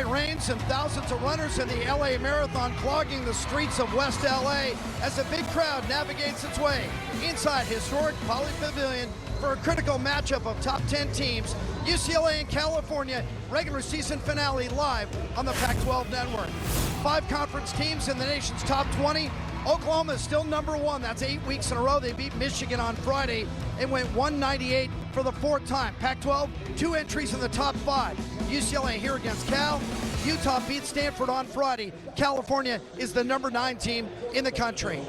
night rains and thousands of runners in the LA Marathon clogging the streets of West LA as a big crowd navigates its way inside historic Poly Pavilion for a critical matchup of top 10 teams. UCLA and California regular season finale live on the Pac-12 network. 5 conference teams in the nation's top 20. Oklahoma is still number 1. That's 8 weeks in a row. They beat Michigan on Friday and went 198 for the 4th time. Pac-12, 2 entries in the top 5. UCLA here against Cal. Utah beat Stanford on Friday. California is the number 9 team in the country.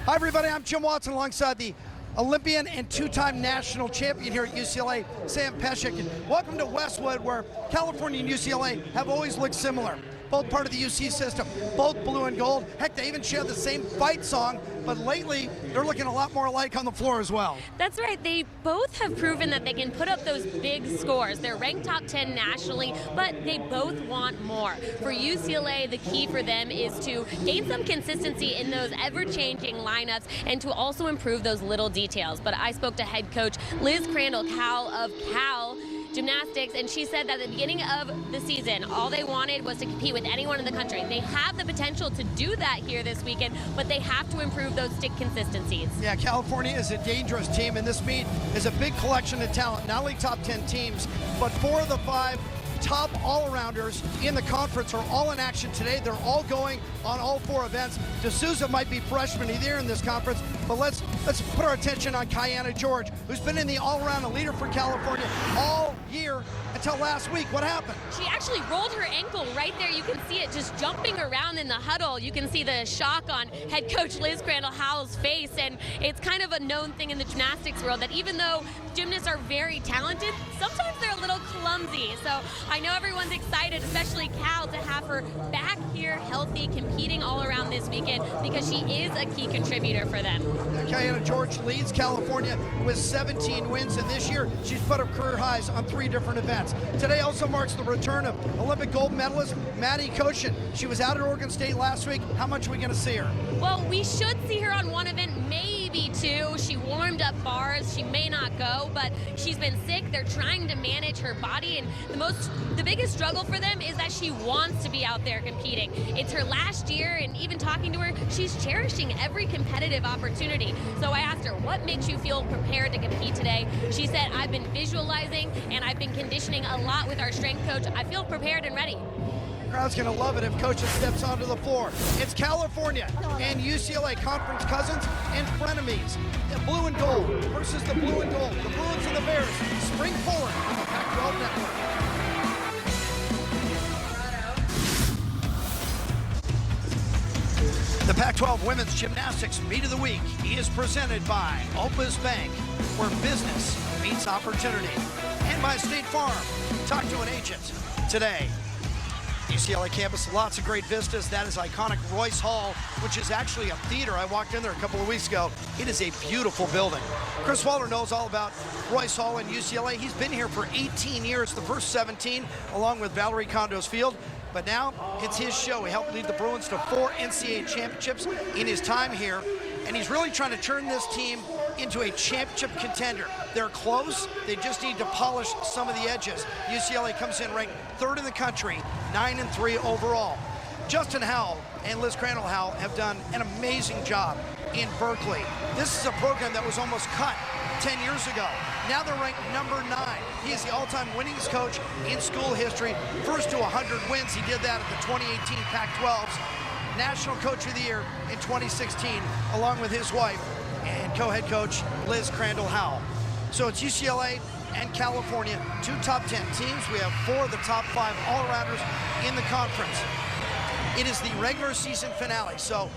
Hi everybody, I'm Jim Watson alongside the Olympian and 2-time national champion here at UCLA, Sam Pesek. Welcome to Westwood, where California and UCLA have always looked similar. Both part of the UC system, both blue and gold. Heck, they even share the same fight song, but lately they're looking a lot more alike on the floor as well. That's right. They both have proven that they can put up those big scores. They're ranked top 10 nationally, but they both want more. For UCLA, the key for them is to gain some consistency in those ever-changing lineups and to also improve those little details. But I spoke to head coach Liz Crandall-Cowell of Cal Gymnastics, and she said that at the beginning of the season, all they wanted was to compete with anyone in the country. They have the potential to do that here this weekend, but they have to improve those stick consistencies. Yeah, California is a dangerous team, and this meet is a big collection of talent, not only top 10 teams, but 4 of the 5 top all-arounders in the conference are all in action today. They're all going on all 4 events. D'Souza might be freshman either in this conference, but let's put our attention on Kiana George, who's been in the all-around, a leader for California all year until last week. What happened? She actually rolled her ankle right there. You can see it just jumping around in the huddle. You can see the shock on head coach Liz Crandall-Cowell's face, and it's kind of a known thing in the gymnastics world that even though gymnasts are very talented, sometimes they're a little clumsy. So I know everyone's excited, especially Cal, to have her back here healthy, competing all around this weekend because she is a key contributor for them. Kiana George leads California with 17 wins, and this year she's put up career highs on 3 different events. Today also marks the return of Olympic gold medalist Maddie Koshin. She was out at Oregon State last week. How much are we going to see her? Well, we should see her on one event, maybe 2. She warmed up bars. She may not go, but she's been sick. They're trying to manage her body, and the biggest struggle for them is that she wants to be out there competing. It's her last year, and even talking to her, she's cherishing every competitive opportunity. So I asked her, what makes you feel prepared to compete today? She said, I've been visualizing and I've been conditioning a lot with our strength coach. I feel prepared and ready. The crowd's going to love it if coach steps onto the floor. It's California and UCLA, conference cousins and frenemies. The blue and gold versus the blue and gold. The Bruins and the Bears spring forward on the Pac-12 network. The Pac-12 Women's Gymnastics Meet of the Week is presented by Opus Bank, where business meets opportunity, and by State Farm. Talk to an agent today. UCLA campus, lots of great vistas. That is iconic Royce Hall, which is actually a theater. I walked in there a couple of weeks ago. It is a beautiful building. Chris Waller knows all about Royce Hall and UCLA. He's been here for 18 years, the first 17, along with Valerie Kondos Field. But now it's his show. He helped lead the Bruins to 4 NCAA championships in his time here, and he's really trying to turn this team into a championship contender. They're close. They just need to polish some of the edges. UCLA comes in ranked 3rd in the country, 9-3 overall. Justin Howell and Liz Crandall-Cowell have done an amazing job in Berkeley. This is a program that was almost cut 10 years ago. Now they're ranked number 9. He is the all-time winningest coach in school history. First to 100 wins. He did that at the 2018 Pac-12's National Coach of the Year in 2016, along with his wife and co-head coach Liz Crandall-Cowell. So it's UCLA and California, 2 top 10 teams. We have 4 of the top 5 all-arounders in the conference. It is the regular season finale. So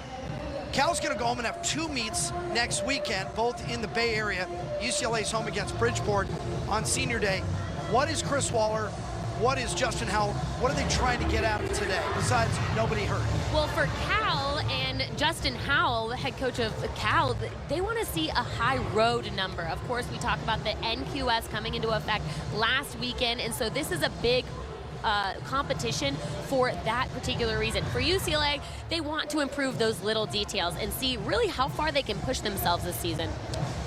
Cal's going to go home and have 2 meets next weekend, both in the Bay Area. UCLA's home against Bridgeport on Senior Day. What is Chris Waller? What is Justin Howell? What are they trying to get out of today, besides nobody hurt? Well, for Cal and Justin Howell, the head coach of Cal, they want to see a high road number. Of course, we talk about the NQS coming into effect last weekend, and so this is a big competition for that particular reason. For UCLA, they want to improve those little details and see really how far they can push themselves this season.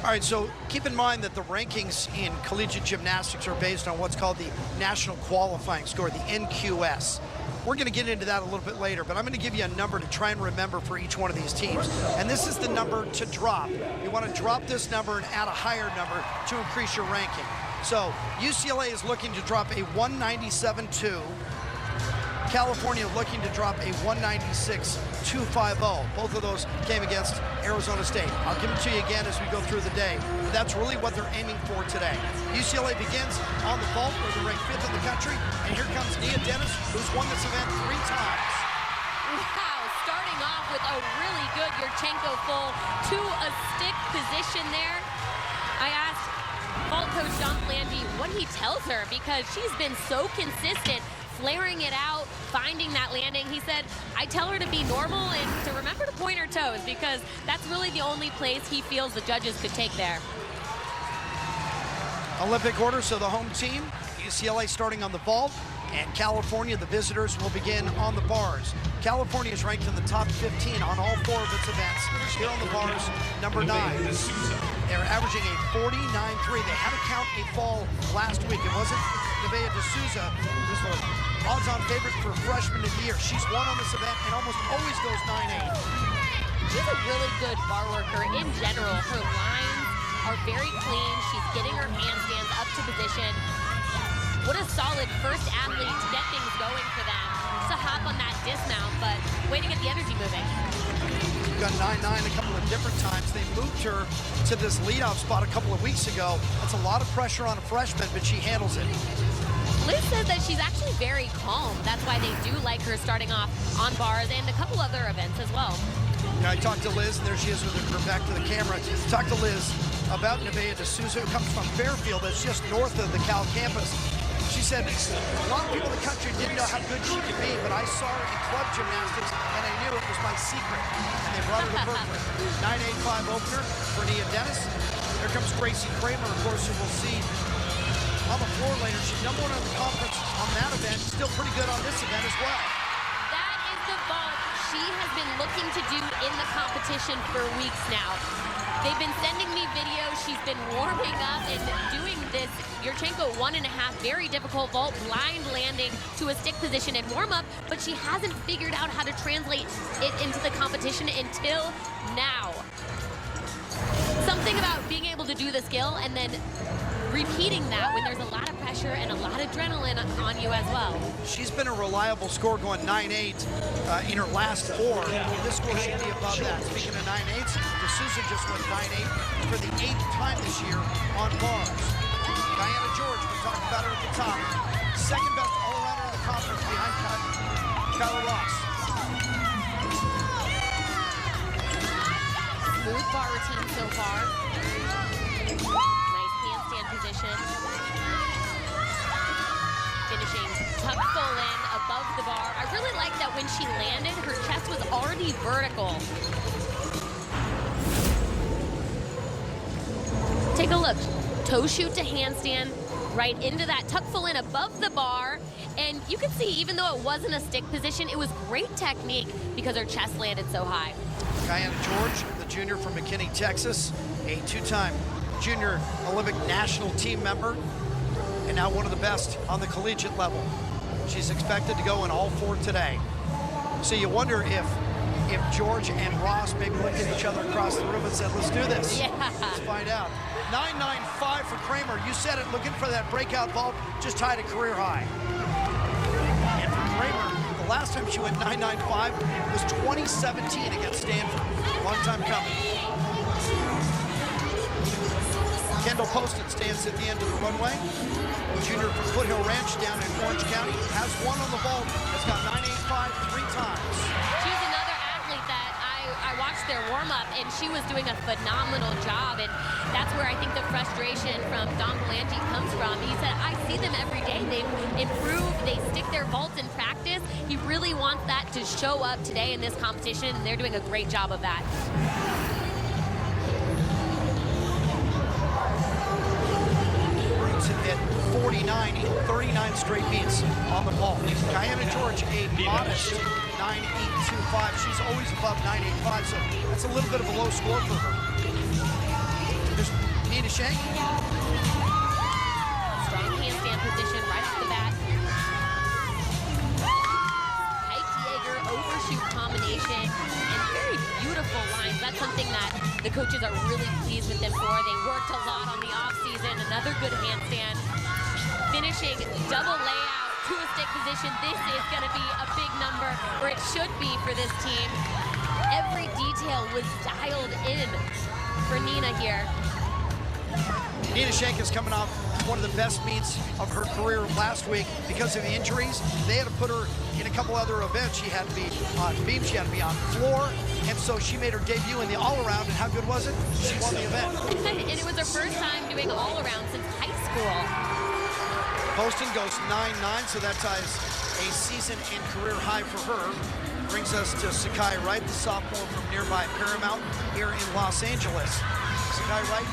All right, so keep in mind that the rankings in collegiate gymnastics are based on what's called the National Qualifying Score, the NQS. We're going to get into that a little bit later, but I'm going to give you a number to try and remember for each one of these teams. And this is the number to drop. You want to drop this number and add a higher number to increase your ranking. So UCLA is looking to drop a 197.2. California looking to drop a 196.250. Both of those came against Arizona State. I'll give them to you again as we go through the day. But that's really what they're aiming for today. UCLA begins on the vault, where they're ranked 5th in the country. And here comes Nia Dennis, who's won this event 3 times. Wow, starting off with a really good Yurchenko full to a stick position there. I asked vault coach Don Blandy what he tells her, because she's been so consistent, flaring it out, finding that landing. He said, I tell her to be normal and to remember to point her toes, because that's really the only place he feels the judges could take there. Olympic order, so the home team, UCLA starting on the vault, and California, the visitors, will begin on the bars. California is ranked in the top 15 on all 4 of its events. Here on the bars, number 9. They're averaging a 49.3. They had to count a fall last week. It wasn't Nevaeh D'Souza, who's the odds-on favorite for freshman of the year. She's won on this event and almost always goes 9-8. She's a really good bar worker in general. Her lines are very clean. She's getting her handstands up to position. What a solid first athlete to get things going for them. Just a hop on that dismount, but way to get the energy moving. Got 9-9 a couple of different times. They moved her to this leadoff spot a couple of weeks ago. That's a lot of pressure on a freshman, but she handles it. Liz says that she's actually very calm. That's why they do like her starting off on bars and a couple other events as well. Yeah, I talked to Liz, and there she is with her back to the camera. Talked to Liz about Nevaeh D'Souza, who comes from Fairfield, that's just north of the Cal campus. She said, a lot of people in the country didn't know how good she could be, but I saw her in club gymnastics, and I knew it was my secret. And they brought her to Berkeley. 9.85 opener for Nia Dennis. Here comes Gracie Kramer, of course, who we'll see on the floor later. She's #1 in the conference on that event. Still pretty good on this event as well. That is the vault she has been looking to do in the competition for weeks now. They've been sending me videos. She's been warming up and doing this Yurchenko 1.5 very difficult vault blind landing to a stick position in warm-up, but she hasn't figured out how to translate it into the competition until now. Something about being able to do the skill and then repeating that when there's a lot of pressure and a lot of adrenaline on you as well. She's been a reliable score, going 9.8 in her last 4. This score should be above that. Speaking of 9.8s, D'Souza just went 9.8 for the 8th time this year on bars. Diana George, we talked about her at the top. Second best all-arounder in the conference behind Kyla Ross. Smooth bar routine so far. Nice handstand position. Finishing tuck full in above the bar. I really like that when she landed, her chest was already vertical. Take a look. Toe shoot to handstand, right into that tuck full in above the bar. And you can see, even though it wasn't a stick position, it was great technique because her chest landed so high. Diana George, the junior from McKinney, Texas, a 2-time junior Olympic national team member, and now one of the best on the collegiate level. She's expected to go in all 4 today. So you wonder if George and Ross maybe looked at each other across the room and said, let's do this. Yeah. Let's find out. 9.95 for Kramer. You said it, looking for that breakout vault, just tied a career high. And for Kramer, the last time she went 9.95 was 2017 against Stanford. Long time coming. Kendall Poston stands at the end of the runway. Junior from Foothill Ranch down in Orange County, has won on the vault, has got 9.85 3 times. She's another athlete that I watched their warm-up, and she was doing a phenomenal job, and that's where I think the frustration from Don Blandy comes from. He said, I see them every day. They've improved. They stick their vaults in practice. He really wants that to show up today in this competition, and they're doing a great job of that. At 49 in 39 straight meets on the vault. Diana George, a modest 9.825. She's always above 9.85, so that's a little bit of a low score for her. There's Nina Shank. Strong handstand position right off the bat. Tight Jaeger overshoot combination and very beautiful lines. That's something that the coaches are really pleased with them for. They worked a lot on the offseason. Another good handstand. Finishing double layout to a stick position. This is going to be a big number, or it should be for this team. Every detail was dialed in for Nina here. Nina Shank is coming off one of the best meets of her career last week because of the injuries. They had to put her in a couple other events. She had to be on beam, she had to be on floor, and so she made her debut in the all-around, and how good was it? She won the event. And it was her first time doing all-around since high school. Poston goes 9-9, so that ties a season and career high for her. Brings us to Sakai Wright, the sophomore from nearby Paramount here in Los Angeles. Sakai Wright,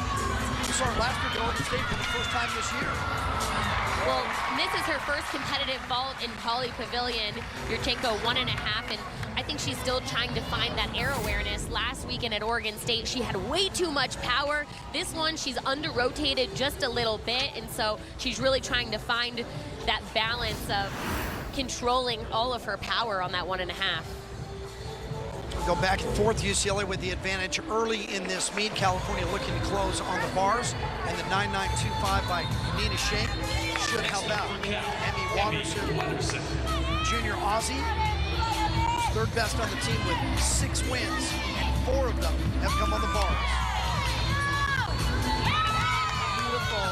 you saw her last week at Oregon State for the first time this year. Well, this is her first competitive vault in Poly Pavilion. Yurchenko 1.5, and I think she's still trying to find that air awareness. Last weekend at Oregon State, she had way too much power. This one, she's under-rotated just a little bit, and so she's really trying to find that balance of controlling all of her power on that 1.5. Go back and forth. UCLA with the advantage early in this meet. California looking to close on the bars, and the 9.925 by Nina Shank should help out. Emmy Watterson, junior Aussie, who's third best on the team with 6 wins, and 4 of them have come on the bars. Beautiful.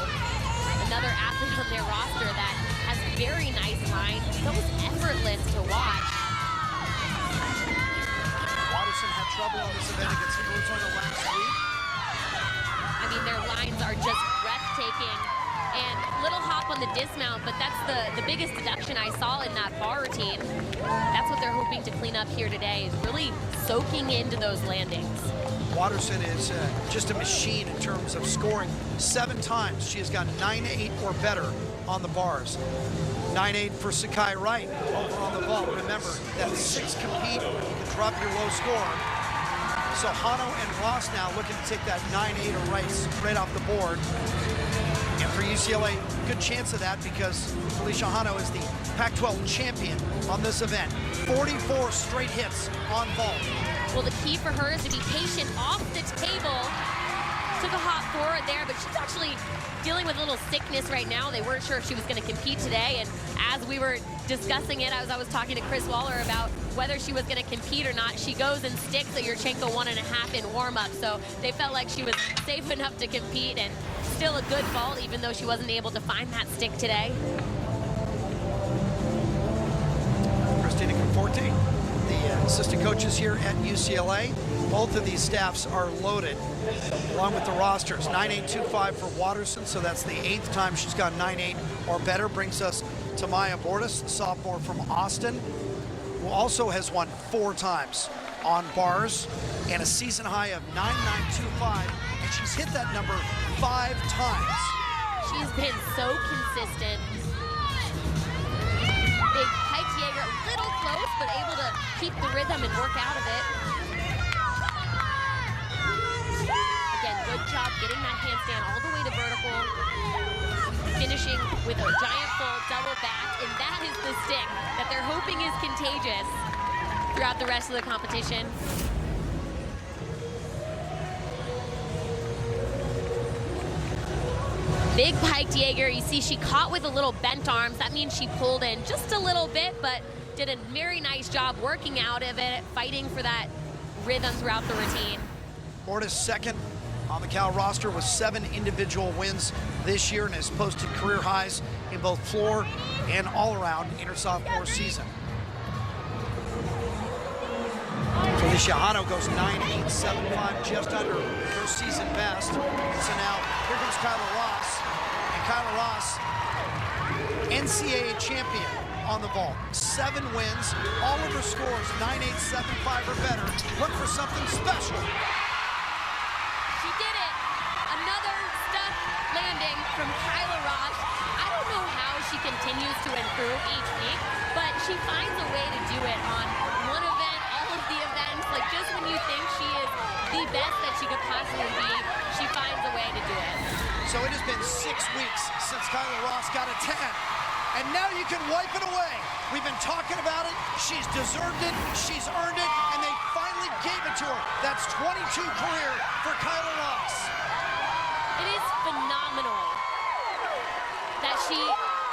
Another athlete on their roster that has very nice lines. So effortless to watch. Had trouble on this event against Arizona last week. I mean, their lines are just breathtaking. And little hop on the dismount, but that's the biggest deduction I saw in that bar routine. That's what they're hoping to clean up here today, is really soaking into those landings. Watterson is just a machine in terms of scoring. 7 times she has got 9-8 or better on the bars. 9-8 for Sakai Wright over on the vault. Remember that 6 compete, you can drop your low score. So Hano and Ross now looking to take that 9-8 or right off the board. And for UCLA, good chance of that because Felicia Hano is the Pac-12 champion on this event. 44 straight hits on vault. Well, the key for her is to be patient off the table. Took a hop forward there, but she's actually dealing with a little sickness right now. They weren't sure if she was going to compete today, and as we were discussing it, as I was talking to Chris Waller about whether she was going to compete or not, she goes and sticks a Yurchenko 1.5 in warm-up, so they felt like she was safe enough to compete, and still a good vault, even though she wasn't able to find that stick today. Christina Conforti, the assistant coaches here at UCLA. Both of these staffs are loaded, along with the rosters. 9.825 for Watterson, so that's the 8th time she's got 9.8 or better. Brings us to Maya Bordas, the sophomore from Austin, who also has won 4 times on bars and a season high of 9.925, and she's hit that number 5 times. She's been so consistent. Big Tight Jaeger, a little close, but able to keep the rhythm and work out of it. Again, good job getting that handstand all the way to vertical. Finishing with a giant full double back, and that is the stick that they're hoping is contagious throughout the rest of the competition. Big Pike Jaeger, you see she caught with a little bent arms. That means she pulled in just a little bit, but did a very nice job working out of it, fighting for that rhythm throughout the routine. Bordas second on the Cal roster with 7 individual wins this year and has posted career highs in both floor and all-around in her sophomore season. Felicia Hano goes 9.875, just under her season best. So now here comes Kyla Ross, and Kyla Ross, NCAA champion on the vault. 7 wins, all of her scores 9.875 or better. Look for something special. She did it. Another stud landing from Kyla Ross. I don't know how she continues to improve each week, but she finds a way to do it on one event, all of the events. Like, just when you think she is the best that she could possibly be, she finds a way to do it. So it has been 6 weeks since Kyla Ross got a 10. And now you can wipe it away. We've been talking about it. She's deserved it. She's earned it. And they finally gave it to her. That's 22 career for Kyla Ross. It is phenomenal that she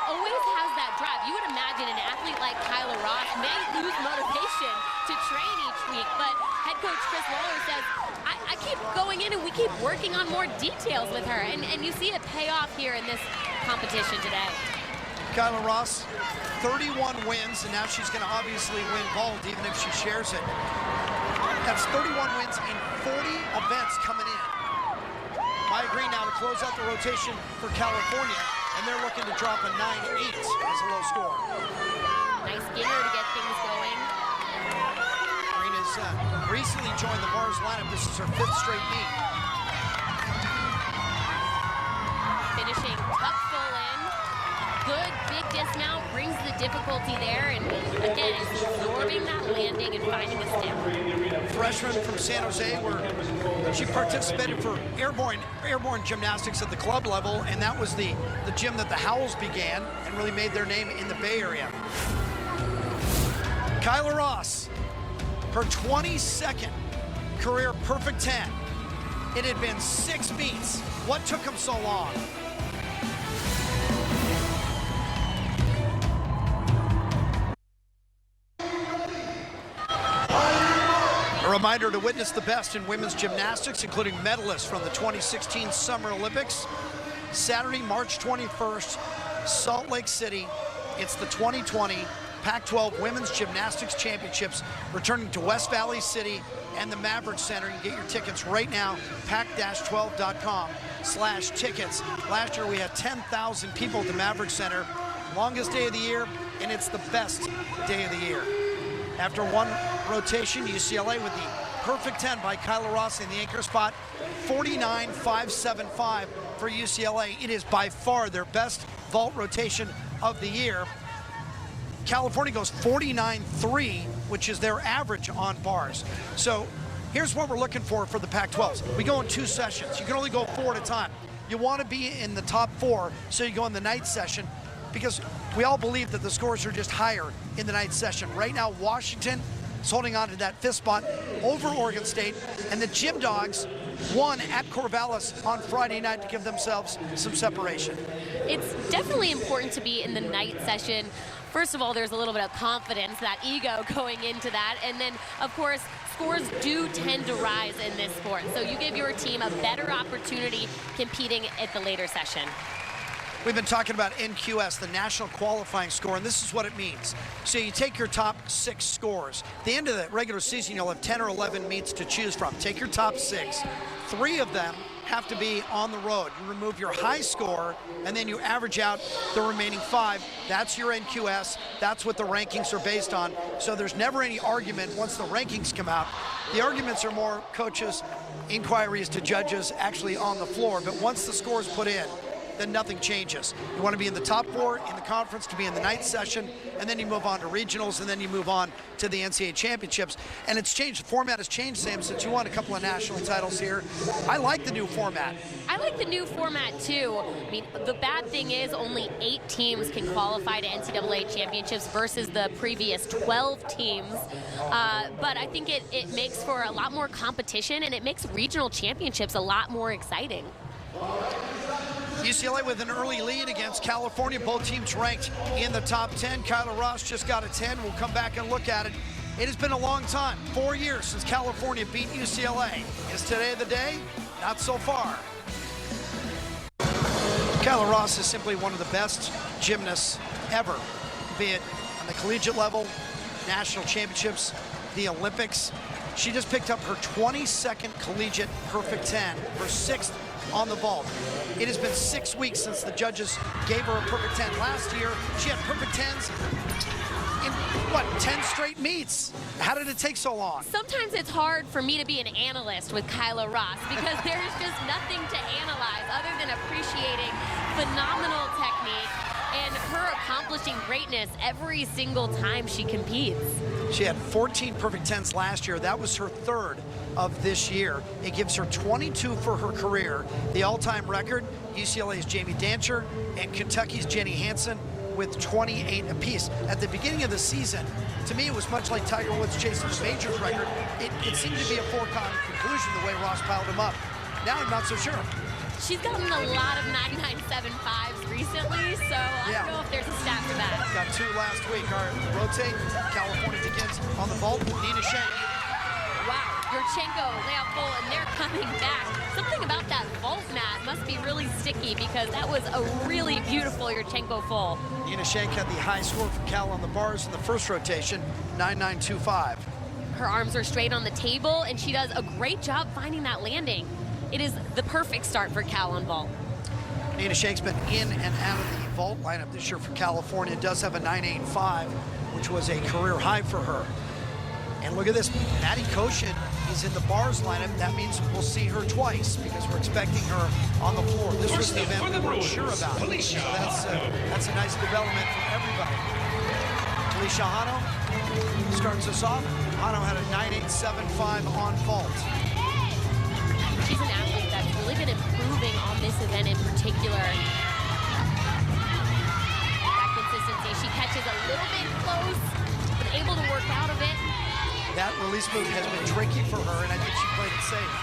always has that drive. You would imagine an athlete like Kyla Ross may lose motivation to train each week, but head coach Chris Waller says, I keep going in and we keep working on more details with her, and you see it pay off here in this competition today. Kyla Ross, 31 wins, and now she's going to obviously win gold even if she shares it. That's 31 wins in 40 events coming in. Maya Green now to close out the rotation for California, and they're looking to drop a 9-8 as a low score. Nice Skinner to get things going. Green has recently joined the Mars lineup. This is her 5th straight meet. Finishing tuck full in. Good big dismount, brings the difficulty there, and again, is absorbing that landing and finding a step. Freshman from San Jose, where she participated for airborne gymnastics at the club level, and that was the gym that the Howells began and really made their name in the Bay Area. Kyla Ross, her 22nd career perfect 10. It had been 6 meets. What took them so long? A reminder to witness the best in women's gymnastics, including medalists from the 2016 Summer Olympics. Saturday, March 21st, Salt Lake City. It's the 2020 Pac-12 Women's Gymnastics Championships returning to West Valley City and the Maverick Center. You can get your tickets right now, pac-12.com/tickets. Last year we had 10,000 people at the Maverick Center. Longest day of the year, and it's the best day of the year. After one rotation, UCLA with the perfect 10 by Kyla Ross in the anchor spot, 49.575 for UCLA. It is by far their best vault rotation of the year. California goes 49.3, which is their average on bars. So here's what we're looking for the Pac-12s. We go in 2 sessions. You can only go 4 at a time. You want to be in the top 4, so you go in the night session, because we all believe that the scores are just higher in the night session. Right now, Washington is holding on to that 5th spot over Oregon State, and the Gym Dogs won at Corvallis on Friday night to give themselves some separation. It's definitely important to be in the night session. First of all, there's a little bit of confidence, that ego going into that, and then, of course, scores do tend to rise in this sport, so you give your team a better opportunity competing at the later session. We've been talking about NQS, the National Qualifying Score, and this is what it means. So you take your top 6 scores. At the end of the regular season, you'll have 10 or 11 meets to choose from. Take your top 6. 3 of them have to be on the road. You remove your high score, and then you average out the remaining 5. That's your NQS. That's what the rankings are based on. So there's never any argument once the rankings come out. The arguments are more coaches, inquiries to judges actually on the floor, but once the score is put in, then nothing changes. You want to be in the top 4 in the conference to be in the night session, and then you move on to regionals, and then you move on to the NCAA championships. And it's changed. The format has changed, Sam, since you won a couple of national titles here. I like the new format. I like the new format too. I mean, the bad thing is only 8 teams can qualify to NCAA championships versus the previous 12 teams. But I think it makes for a lot more competition, and it makes regional championships a lot more exciting. UCLA with an early lead against California. Both teams ranked in the top 10. Kyla Ross just got a 10. We'll come back and look at it. It has been a long time, 4 years since California beat UCLA. Is today the day? Not so far. Kyla Ross is simply one of the best gymnasts ever, be it on the collegiate level, national championships, the Olympics. She just picked up her 22nd collegiate perfect 10, her 6th on the vault. It has been 6 weeks since the judges gave her a perfect 10. Last year, she had perfect 10s in, 10 straight meets? How did it take so long? Sometimes it's hard for me to be an analyst with Kyla Ross because there's just nothing to analyze other than appreciating phenomenal technique and her accomplishing greatness every single time she competes. She had 14 perfect 10s last year. That was her third of this year. It gives her 22 for her career. The all-time record, UCLA's Jamie Dancher and Kentucky's Jenny Hansen with 28 apiece. At the beginning of the season, to me, it was much like Tiger Woods chasing the majors record. It seemed to be a foregone conclusion the way Ross piled him up. Now I'm not so sure. She's gotten a lot of 99.75s recently, so I don't know if there's a stat for that. Got 2 last week. All right, rotate. California begins on the vault. Nina Shank. Wow, Yurchenko, layup full, and they're coming back. Something about that vault mat must be really sticky because that was a really beautiful Yurchenko full. Nina Shank had the high score for Cal on the bars in the first rotation, 9.925. Her arms are straight on the table, and she does a great job finding that landing. It is the perfect start for Cal on vault. Nina Shank's been in and out of the vault lineup this year for California. Does have a 9.85, which was a career high for her. And look at this, Maddie Koshin is in the bars lineup. That means we'll see her twice because we're expecting her on the floor. This was the event we weren't sure about. So that's a nice development for everybody. Alicia Hano starts us off. Hano had a 9.875 on vault. She's an athlete that's really been improving on this event in particular. That consistency, she catches a little bit close, but able to work out of it. That release move has been tricky for her, and I think she played it safe.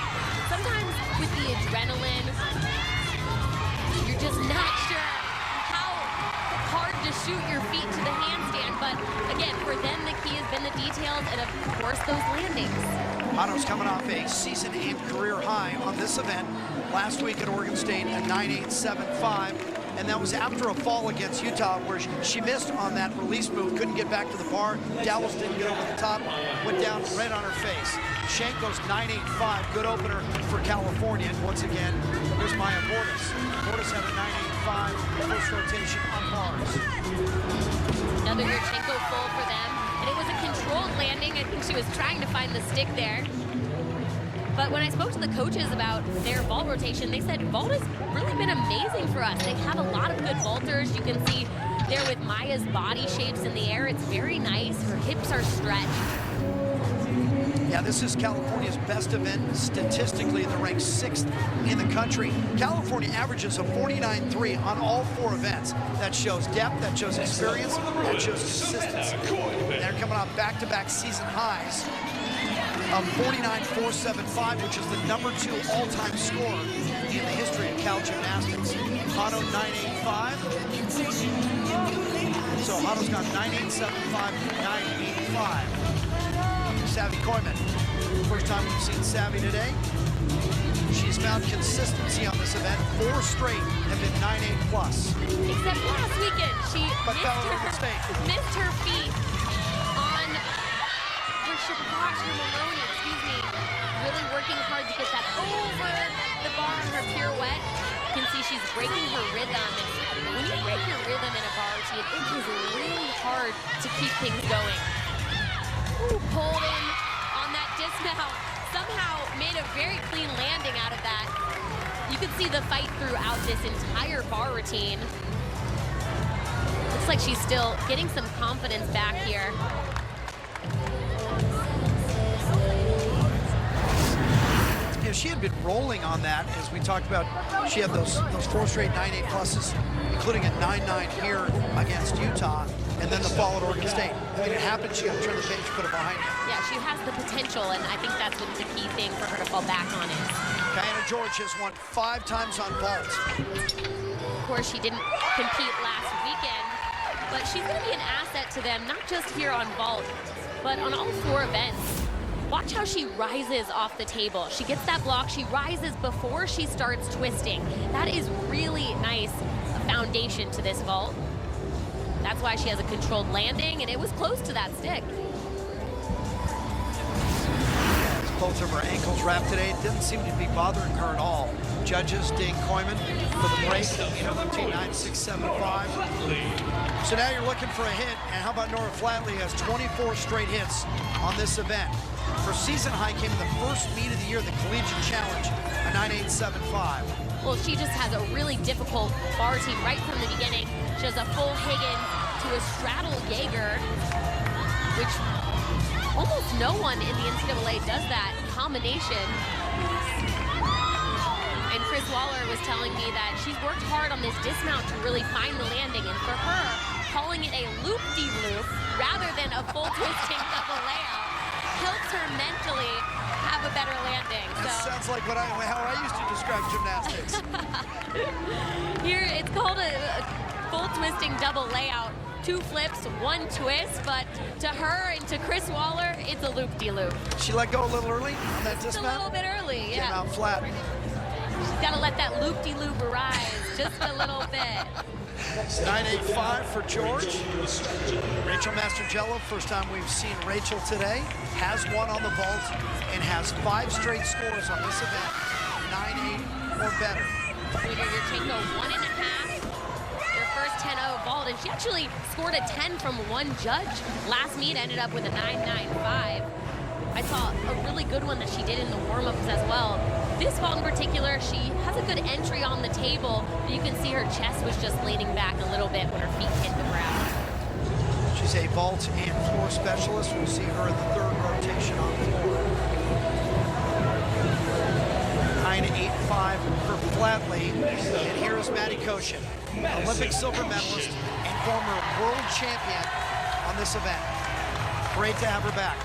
Sometimes with the adrenaline, you're just not sure how hard to shoot your feet to the handstand, but again, for them, the key has been the details and, of course, those landings. Hano's coming off a season and career high on this event. Last week at Oregon State, a 9.875, and that was after a fall against Utah where she missed on that release move, couldn't get back to the bar. Dallas didn't get over the top, went down right on her face. Shank goes 9.85, good opener for California. And once again, here's Maya Bordas. Bordas had a 9.85 first rotation on bars. Another Yurchenko full for them. And it was a controlled landing. I think she was trying to find the stick there. But when I spoke to the coaches about their vault rotation, they said vault has really been amazing for us. They have a lot of good vaulters. You can see there with Maya's body shapes in the air. It's very nice. Her hips are stretched. Yeah, this is California's best event statistically. They're ranked 6th in the country. California averages a 49.3 on all 4 events. That shows depth, that shows experience, that shows consistency. They're coming off back-to-back season highs of 49.475, which is the #2 all-time score in the history of Cal Gymnastics. Hano 9.85. So Hano's got 9.875, 9.85. Savvy Koyman. First time we've seen Savvy today. She's found consistency on this event. 4 straight have been 9.8 plus. Except last weekend, she missed her feet on Maloney, really working hard to get that over the bar on her pirouette. You can see she's breaking her rhythm. And when you break your rhythm in a bar routine, it is really hard to keep things going. Ooh, pulled in on that dismount. Somehow made a very clean landing out of that. You could see the fight throughout this entire bar routine. Looks like she's still getting some confidence back here. Yeah, she had been rolling on that, as we talked about. She had those 4 straight 9.8 pluses, including a 9.9 here against Utah, and then the fall at Oregon State. I mean, it happened. She got to turn the page, put it behind her. Yeah, she has the potential, and I think that's what the key thing for her to fall back on is. Diana George has won 5 times on vault. Of course, she didn't compete last weekend, but she's going to be an asset to them, not just here on vault, but on all 4 events. Watch how she rises off the table. She gets that block, she rises before she starts twisting. That is really nice foundation to this vault. That's why she has a controlled landing, and it was close to that stick. Both of her ankles wrapped today. It didn't seem to be bothering her at all. Judges ding Koyman for the break, 9.675. So now you're looking for a hit, and how about Nora Flatley has 24 straight hits on this event. Her season high came in the first meet of the year, the Collegiate Challenge, a 9.875. Well, she just has a really difficult bar routine right from the beginning. She has a full Higgins to a straddle Jaeger, which almost no one in the NCAA does that combination. And Chris Waller was telling me that she's worked hard on this dismount to really find the landing, and for her, calling it a loop-de-loop rather than a full twisting double layout helps her mentally have a better landing. That sounds like how I used to describe gymnastics. Here, it's called a full twisting double layout. 2 flips, 1 twist, but to her and to Chris Waller, it's a loop-de-loop. She let go a little early on that Just dismount? a little bit early, Came yeah. out flat. She's got to let that loop-de-loop rise just a little bit. 9.85 for George. Rachel Mastrangelo, first time we've seen Rachel today, has won on the vault and has 5 straight scores on this event, 9.8 or better. Yurchenko 1.5. Their first 10-0 vault, and she actually scored a 10 from one judge. Last meet ended up with a 9.95. I saw a really good one that she did in the warm-ups as well. This vault in particular, she has a good entry on the table, but you can see her chest was just leaning back a little bit when her feet hit the ground. She's a vault and floor specialist. We'll see her in the 3rd rotation on the floor. 9.85 for Flatley. And here is Maddie Koshin, Olympic silver medalist and former world champion on this event. Great to have her back.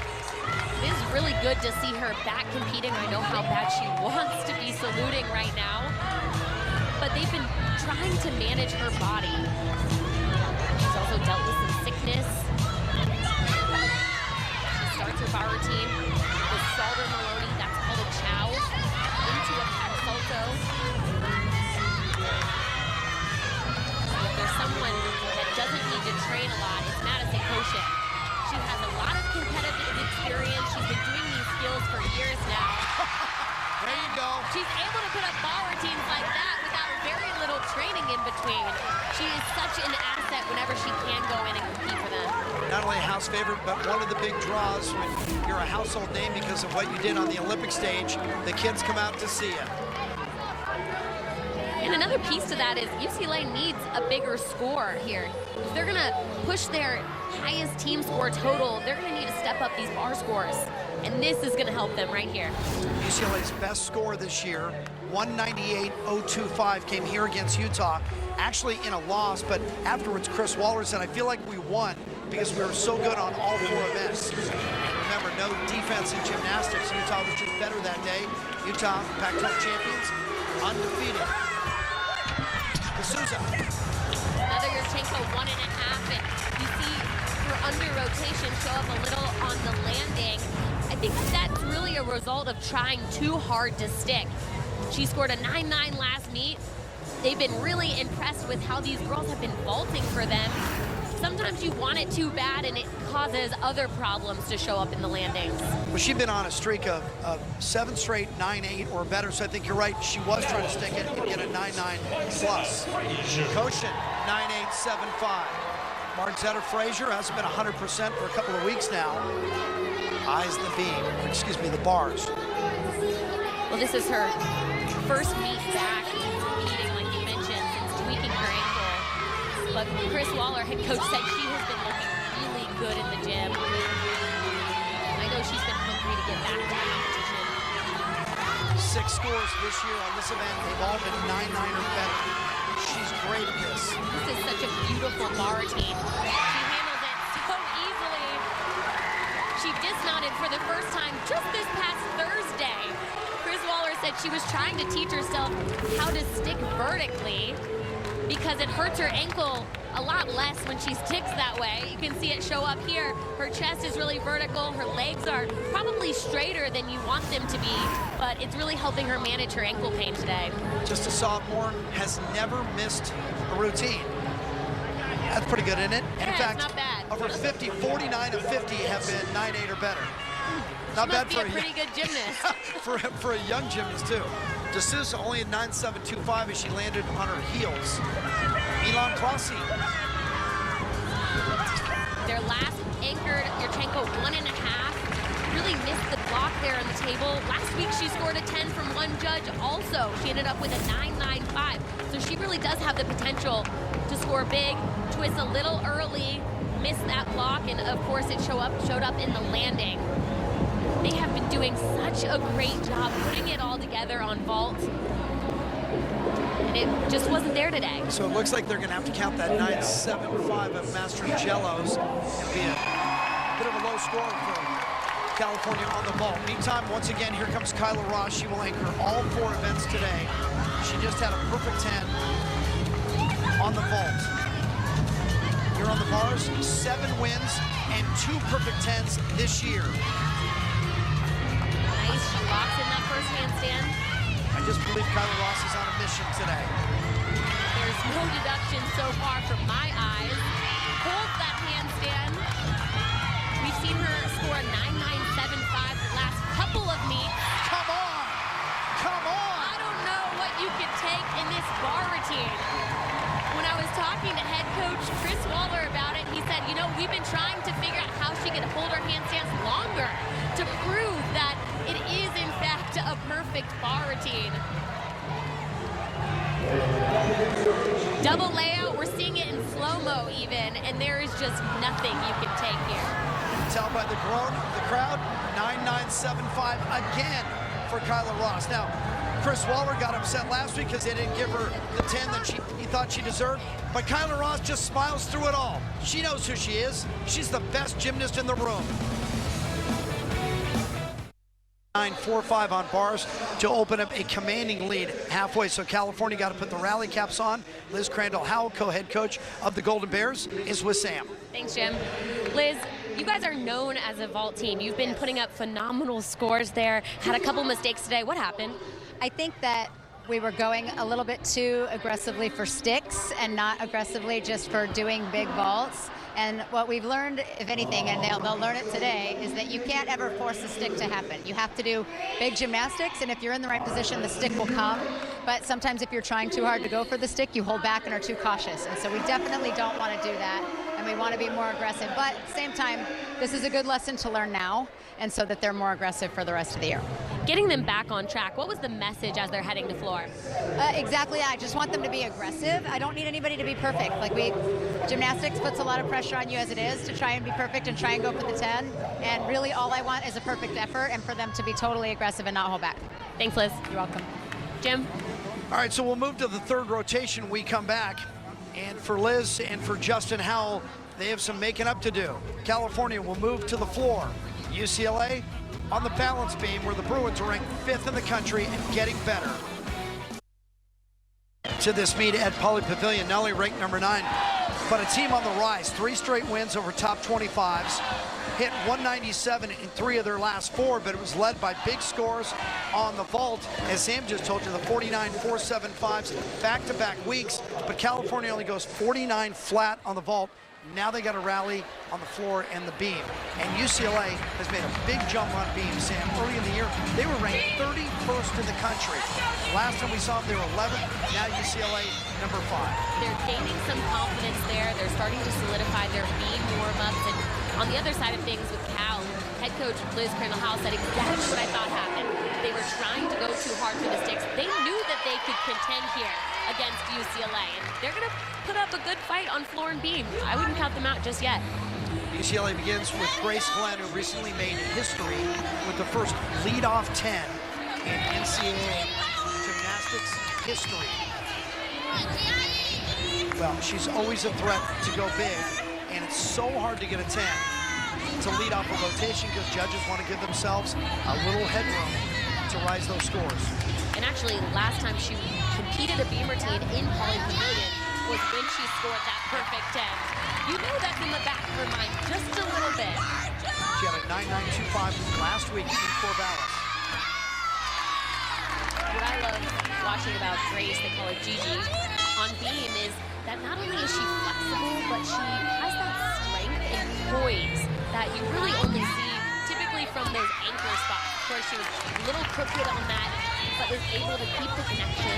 It is really good to see her back competing. I know how bad she wants to be saluting right now, but they've been trying to manage her body. She's also dealt with some sickness. She starts her bar routine with Salter Maloney, that's called a chow, into a pack salto. If there's someone that doesn't need to train a lot, it's Madison Koshin. She has a lot of competitive experience. She's been doing these skills for years now. There you go. She's able to put up bar routines like that without very little training in between. She is such an asset whenever she can go in and compete for them. Not only a house favorite, but one of the big draws when you're a household name because of what you did on the Olympic stage. The kids come out to see you. And another piece to that is UCLA needs a bigger score here. If they're gonna push their highest team score total, they're gonna need to step up these bar scores. And this is gonna help them right here. UCLA's best score this year, 198.025, came here against Utah. Actually in a loss, but afterwards Chris Waller said, I feel like we won because we were so good on all 4 events. And remember, no defense in gymnastics. Utah was just better that day. Utah, Pac-12 champions, undefeated. D'Souza. Another Yurchenko 1.5, and you see her under rotation show up a little on the landing. I think that's really a result of trying too hard to stick. She scored a 9.9 last meet. They've been really impressed with how these girls have been vaulting for them. Sometimes you want it too bad and it causes other problems to show up in the landings. Well, she's been on a streak of 7 straight 9.8 or better, so I think you're right. She was trying to stick it and get a 9.9 plus. Koshin, 9.875. Margzetta Frazier hasn't been 100% for a couple of weeks now. Eyes the beam, excuse me, the bars. Well, this is her first meet back competing, like you mentioned, since tweaking her ankle. But Chris Waller, head coach, said she has been looking really good in the gym. I know she's been hungry to get back to the competition. 6 scores this year on this event. They've all been 9.9 or better. She's great at this. This is such a beautiful bar routine. She handled it so easily. She dismounted for the first time just this past Thursday. Chris Waller said she was trying to teach herself how to stick vertically because it hurts her ankle a lot less when she sticks that way. You can see it show up here. Her chest is really vertical. Her legs are probably straighter than you want them to be, but it's really helping her manage her ankle pain today. Just a sophomore, has never missed a routine. That's pretty good, isn't it? And in fact, not bad. Of her 50, 49 of 50 have been 9.8 or better. Not She bad must for be a pretty good gymnast. for a young gymnast too. D'Souza only at 9.725 as she landed on her heels. Milan Klasi. Their last anchored Yurchenko 1.5. really missed the block there on the table. Last week she scored a 10 from one judge also. She ended up with a 9.95. So she really does have the potential to score big, twist a little early, miss that block, and of course it showed up in the landing. They have been doing such a great job putting it all together on vault. And it just wasn't there today. So it looks like they're going to have to count that 9.75 of Mastrangelo. It'll be a bit of a low score for California on the vault. Meantime, once again, here comes Kyla Ross. She will anchor all 4 events today. She just had a perfect 10 on the vault. Here on the bars, 7 wins and 2 perfect 10s this year. Nice, she locks in that first handstand. I just believe Kyla Ross is on a mission today. There's no deduction so far from my eyes. Holds that handstand. We've seen her score a 9.975 the last couple of meets. Come on! Come on! I don't know what you could take in this bar routine. When I was talking to head coach Chris Waller about it, he said, you know, we've been trying to figure out how she can hold her handstands longer to prove that it is, in fact, a perfect bar routine. Double layout, we're seeing it in slow-mo even, and there is just nothing you can take here. You can tell by the groan of the crowd, 9.975 again for Kyla Ross. Now, Chris Waller got upset last week because they didn't give her the 10 that he thought she deserved, but Kyla Ross just smiles through it all. She knows who she is. She's the best gymnast in the room. 9.45 on bars to open up a commanding lead halfway. So California got to put the rally caps on. Liz Crandall-Howell, co-head coach of the Golden Bears, is with Sam. Thanks, Jim. Liz, you guys are known as a vault team. You've been putting up phenomenal scores there. Had a couple mistakes today. What happened? I think that we were going a little bit too aggressively for sticks and not aggressively just for doing big vaults. And what we've learned, if anything, and they'll learn it today, is that you can't ever force a stick to happen. You have to do big gymnastics, and if you're in the right position, the stick will come. But sometimes if you're trying too hard to go for the stick, you hold back and are too cautious. And so we definitely don't want to do that, and we want to be more aggressive. But at the same time, this is a good lesson to learn now, and so that they're more aggressive for the rest of the year. Getting them back on track, what was the message as they're heading to floor? Exactly, I just want them to be aggressive. I don't need anybody to be perfect. Gymnastics puts a lot of pressure on you as it is to try and be perfect and try and go for the 10. And really all I want is a perfect effort and for them to be totally aggressive and not hold back. Thanks, Liz. You're welcome. Jim? All right, so we'll move to the third rotation. We come back. And for Liz and for Justin Howell, they have some making up to do. California will move to the floor. UCLA on the balance beam, where the Bruins are ranked 5th in the country and getting better. To this meet at Poly Pavilion, not only ranked number 9, but a team on the rise. 3 straight wins over top 25s. Hit 197 in 3 of their last 4, but it was led by big scores on the vault. As Sam just told you, the 49 4.75s back-to-back weeks, but California only goes 49 flat on the vault. Now they got to rally on the floor and the beam. And UCLA has made a big jump on beam, Sam. Early in the year, they were ranked 31st in the country. Last time we saw them, they were 11th. Now UCLA, number 5. They're gaining some confidence there. They're starting to solidify their beam warm-ups. And on the other side of things with Cal, head coach Liz Crandall-Howell said exactly what I thought happened. They were trying to go too hard for the sticks. They knew that they could contend here against UCLA. And they're going to put up a good fight on floor and beam. I wouldn't count them out just yet. UCLA begins with Grace Glenn, who recently made history with the first leadoff 10 in NCAA gymnastics history. Well, she's always a threat to go big, and it's so hard to get a 10 to lead off a rotation because judges want to give themselves a little headroom to rise those scores. And actually, last time she competed a beam routine in Poly Pavilion was when she scored that perfect 10. You know that's in the back of her mind just a little bit. She had a 9.925 last week in Corvallis. What I love watching about Grace, they call her Gigi, on beam is that not only is she flexible, but she has that strength and poise that you really only see typically from those anchor spots. Of course, she was a little crooked on that, but was able to keep the connection.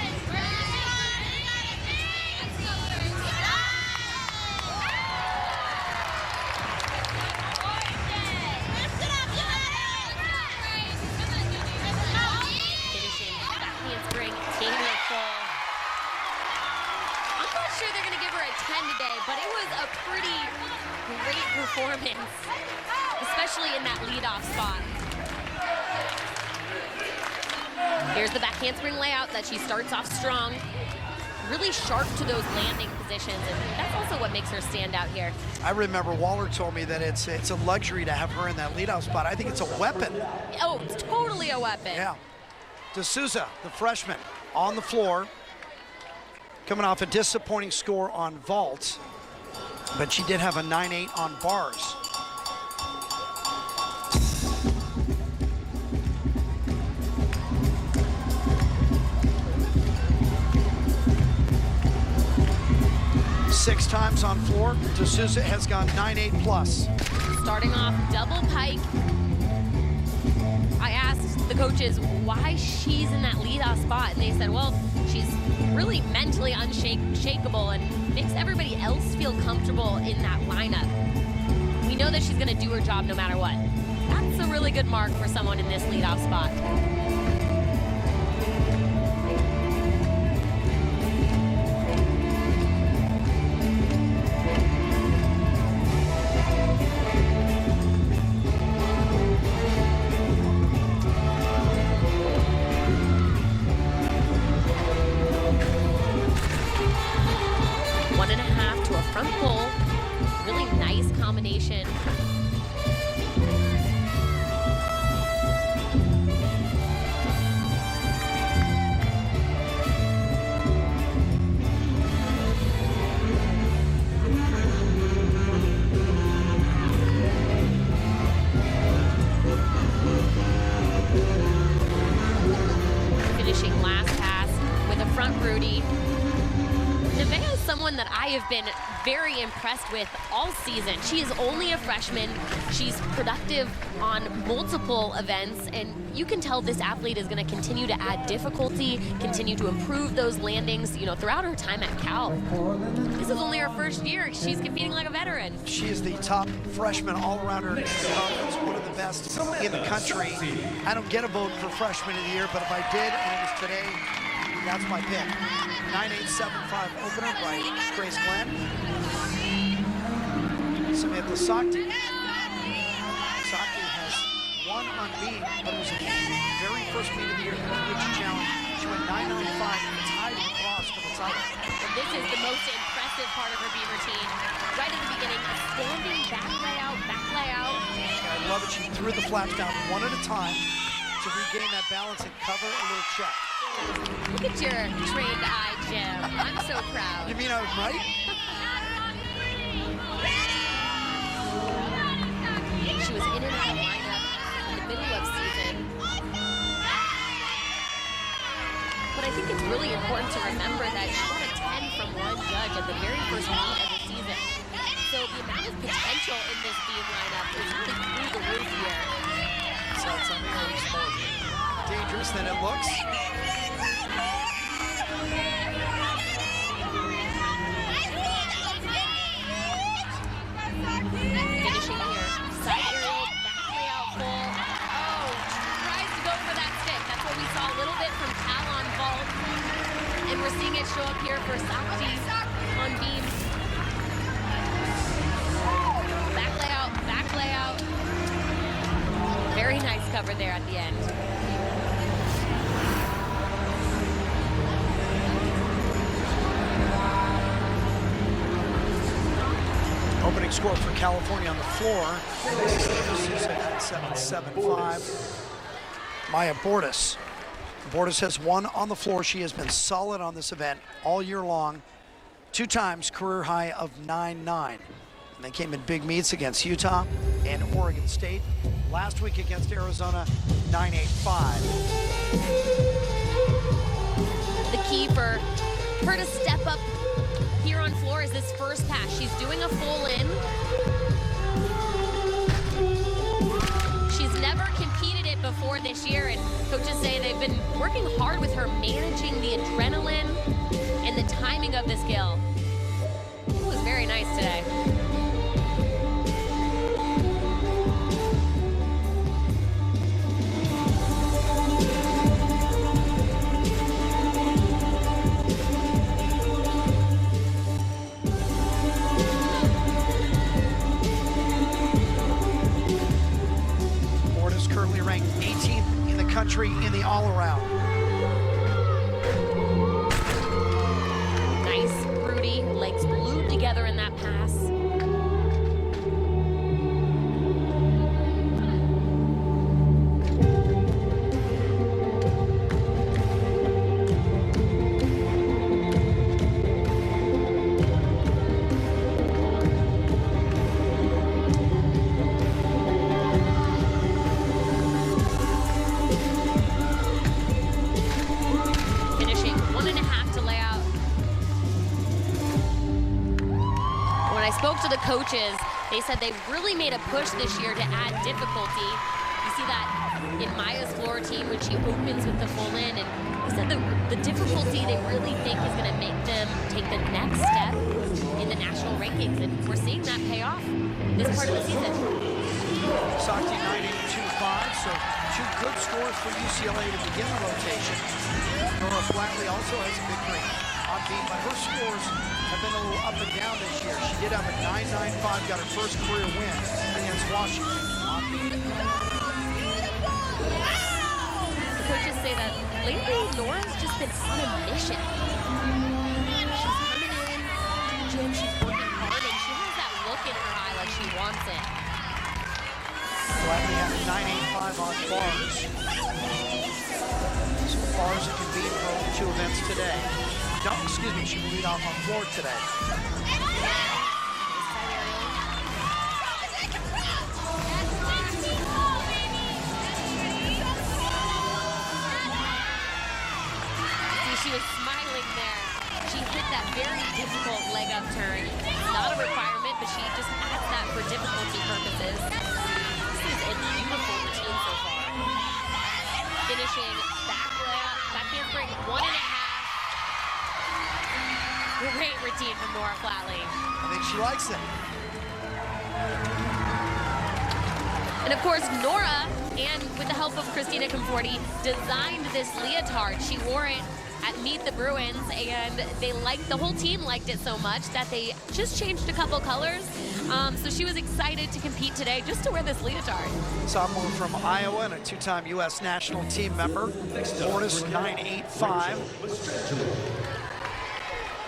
they're going to give her a 10 today, but it was a pretty great performance, especially in that leadoff spot. Here's the back handspring layout that she starts off strong. Really sharp to those landing positions, and that's also what makes her stand out here. I remember Waller told me that it's a luxury to have her in that leadoff spot. I think it's a weapon. Oh, it's totally a weapon. Yeah. D'Souza, the freshman, on the floor, coming off a disappointing score on vault, but she did have a 9.8 on bars. Six times on floor, D'Souza has gone 9.8 plus. Starting off double pike. I asked the coaches why she's in that leadoff spot, and they said, well, she's really mentally unshakable and makes everybody else feel comfortable in that lineup. We know that she's gonna do her job no matter what. That's a really good mark for someone in this leadoff spot. Front pull, really nice combination. Finishing last pass with a front Rudy. Nevaeh is someone that I have been very impressed with all season. She is only a freshman. She's productive on multiple events, and you can tell this athlete is going to continue to add difficulty, continue to improve those landings, you know, throughout her time at Cal. This is only her first year. She's competing like a veteran. She is the top freshman all-arounder in the conference, one of the best in the country. I don't get a vote for freshman of the year, but if I did, and it was today, that's my pick. 9.875 opener by Grace Glenn. Samantha Sakti. Sakti has won on beam, but it was the very first meet of the year, the Pitch Challenge. She went 9.95 and tied with Ross for the title. And this is the most impressive part of her beam routine. Right at the beginning, a standing back layout. I love it. She threw the flaps down one at a time to regain that balance and cover a little check. Look at your trained eye, Jim. I'm so proud. You mean I was right? She was in and out of lineup in the middle of season. But I think it's really important to remember that she got a 10 from one judge at the very first meet of the season. So the amount of potential in this beam lineup is really through the roof here. So it's something that's more dangerous than it looks. Finishing here, side aerial, back layout full. Oh, tries to go for that stick. That's what we saw a little bit from Cal on vault. And we're seeing it show up here for Sakti on beam. Back layout. Very nice cover there at the end. Opening score for California on the floor. 7.75. Maya Bordas. Bordas has won on the floor. She has been solid on this event all year long. 2 times career high of 9.9. And they came in big meets against Utah and Oregon State. Last week against Arizona, 9.85. The key for her to step up here on floor is this first pass. She's doing a full in. She's never competed it before this year, and coaches say they've been working hard with her, managing the adrenaline and the timing of the skill. It was very nice today. country in the all-around. Nice, Rudy, legs glued together in that pass. Finishing 1.5 to lay out. When I spoke to the coaches, they said they really made a push this year to add difficulty. You see that in Maya's floor routine when she opens with the full in, and he said the difficulty they really think is going to make them take the next step in the national rankings, and we're seeing that pay off this part of the season. Sakti 98.25, so 2 good scores for UCLA to begin the rotation. Nora Flatley also has a big green on beat, but her scores have been a little up and down this year. She did have a 9.95, got her first career win against Washington. The coaches say that lately Nora's just been on a mission. She's coming in to the gym, she's working hard, and she has that look in her eye like she wants it. Flatley had a 9.85 on bars. So bars that can beat her in 2 events today. No, excuse me, she will lead off on floor today. She was smiling there. She hit that very difficult leg up turn. Not a requirement, but she just adds that for difficulty purposes. This is a beautiful routine so far. Finishing back layup, back handspring, 1.5. Great routine from Nora Flatley. I think she likes it. And of course, Nora, and with the help of Christina Conforti, designed this leotard. She wore it at Meet the Bruins, and the whole team liked it so much that they just changed a couple colors. So she was excited to compete today just to wear this leotard. Sophomore from Iowa and a 2-time U.S. national team member. Mortis 9.85.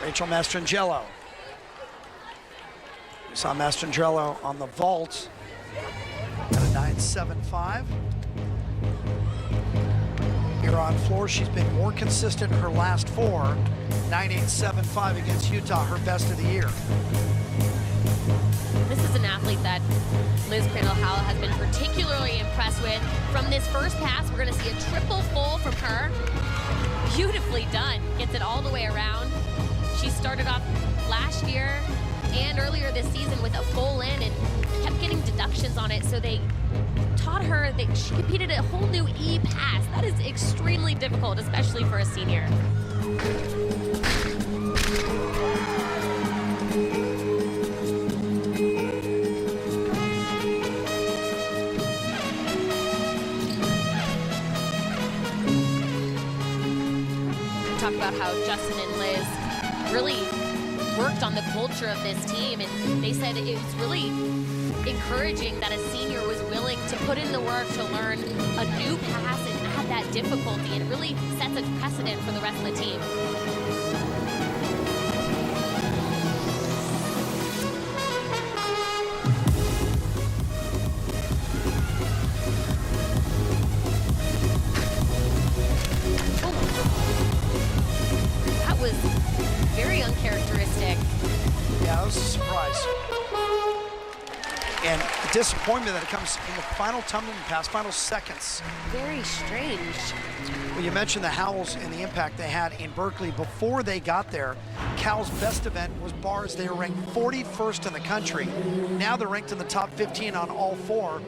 Rachel Mastrangelo. We saw Mastrangelo on the vault at a 9.75. Here on floor, she's been more consistent in her last 4. 9.875 against Utah, her best of the year. This is an athlete that Liz Crandall-Howell has been particularly impressed with. From this first pass, we're going to see a triple full from her. Beautifully done. Gets it all the way around. She started off last year and earlier this season with a full in and kept getting deductions on it, so they taught her that she competed a whole new E-pass. That is extremely difficult, especially for a senior. Talk about how Justin and Liz really worked on the culture of this team, and they said it was really encouraging that a senior was willing to put in the work to learn a new pass and add that difficulty, and it really sets a precedent for the rest of the team. That was very uncharacteristic. Yeah, that was a surprise. And the disappointment that it comes in the final tumbling pass, final seconds. Very strange. Well, you mentioned the Howells and the impact they had in Berkeley. Before they got there, Cal's best event was bars. They were ranked 41st in the country. Now they're ranked in the top 15 on all 4.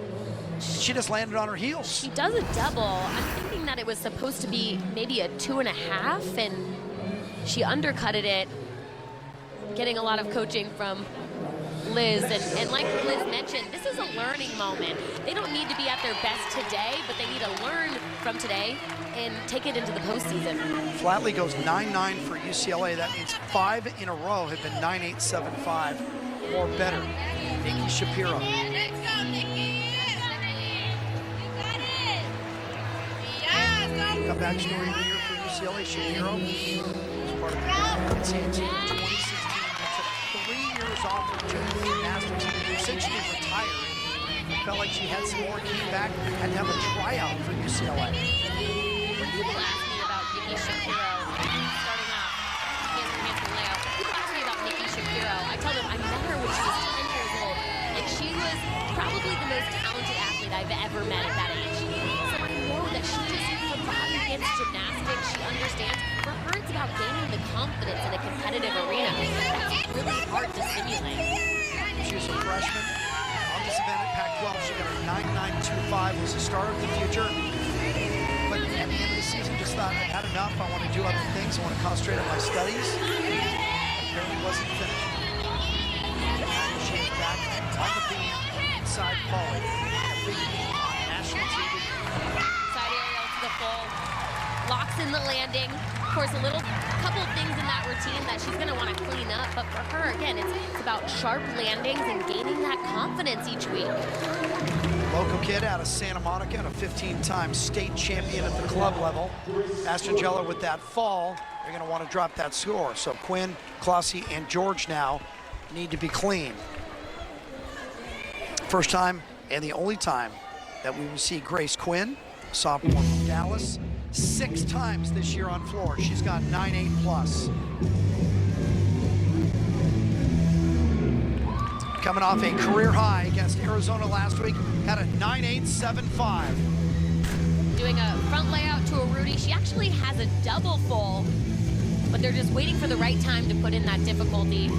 She just landed on her heels. She does a double. I'm thinking that it was supposed to be maybe a 2.5, and she undercutted it, getting a lot of coaching from Liz. And like Liz mentioned, this is a learning moment. They don't need to be at their best today, but they need to learn from today and take it into the postseason. Flatley goes 9.9 for UCLA. That means 5 in a row have been 9.875 or better. Nikki Shapiro. Yeah. Comeback story of the year for UCLA. Shapiro was part of the NCAA team in 2016. Took 3 years off from gymnastics, essentially retired. Felt like she had some more, came back, had to have a tryout for UCLA. When people ask me about Nikki Shapiro, starting off, handstand layout, people ask me about Nikki Shapiro. I tell them I met her when she was 10 years old, and she was probably the most talented athlete I've ever met at that age. So I know that she just, her body gets gymnastics, she understands. For her, it's about gaining the confidence in a competitive arena. That's really hard to simulate. She was a freshman on this event at Pac-12. She got her 9.925, was the star of the future. But at the end of the season, just thought, I've had enough. I want to do other things. I want to concentrate on my studies. Apparently wasn't finished. She is back on the beam inside volley. A big meet on national TV. Side aerial to the full. Locks in the landing. Of course, a couple of things in that routine that she's going to want to clean up. But for her, again, it's about sharp landings and gaining that confidence each week. Local kid out of Santa Monica and a 15-time state champion at the club level. Astrangelo with that fall, they're going to want to drop that score. So Quinn, Clossie, and George now need to be clean. First time and the only time that we will see Grace Quinn, sophomore from Dallas, 6 times this year on floor. She's got 9.8 plus. Coming off a career high against Arizona last week, had a 9.875. Doing a front layout to a Rudy. She actually has a double full, but they're just waiting for the right time to put in that difficulty.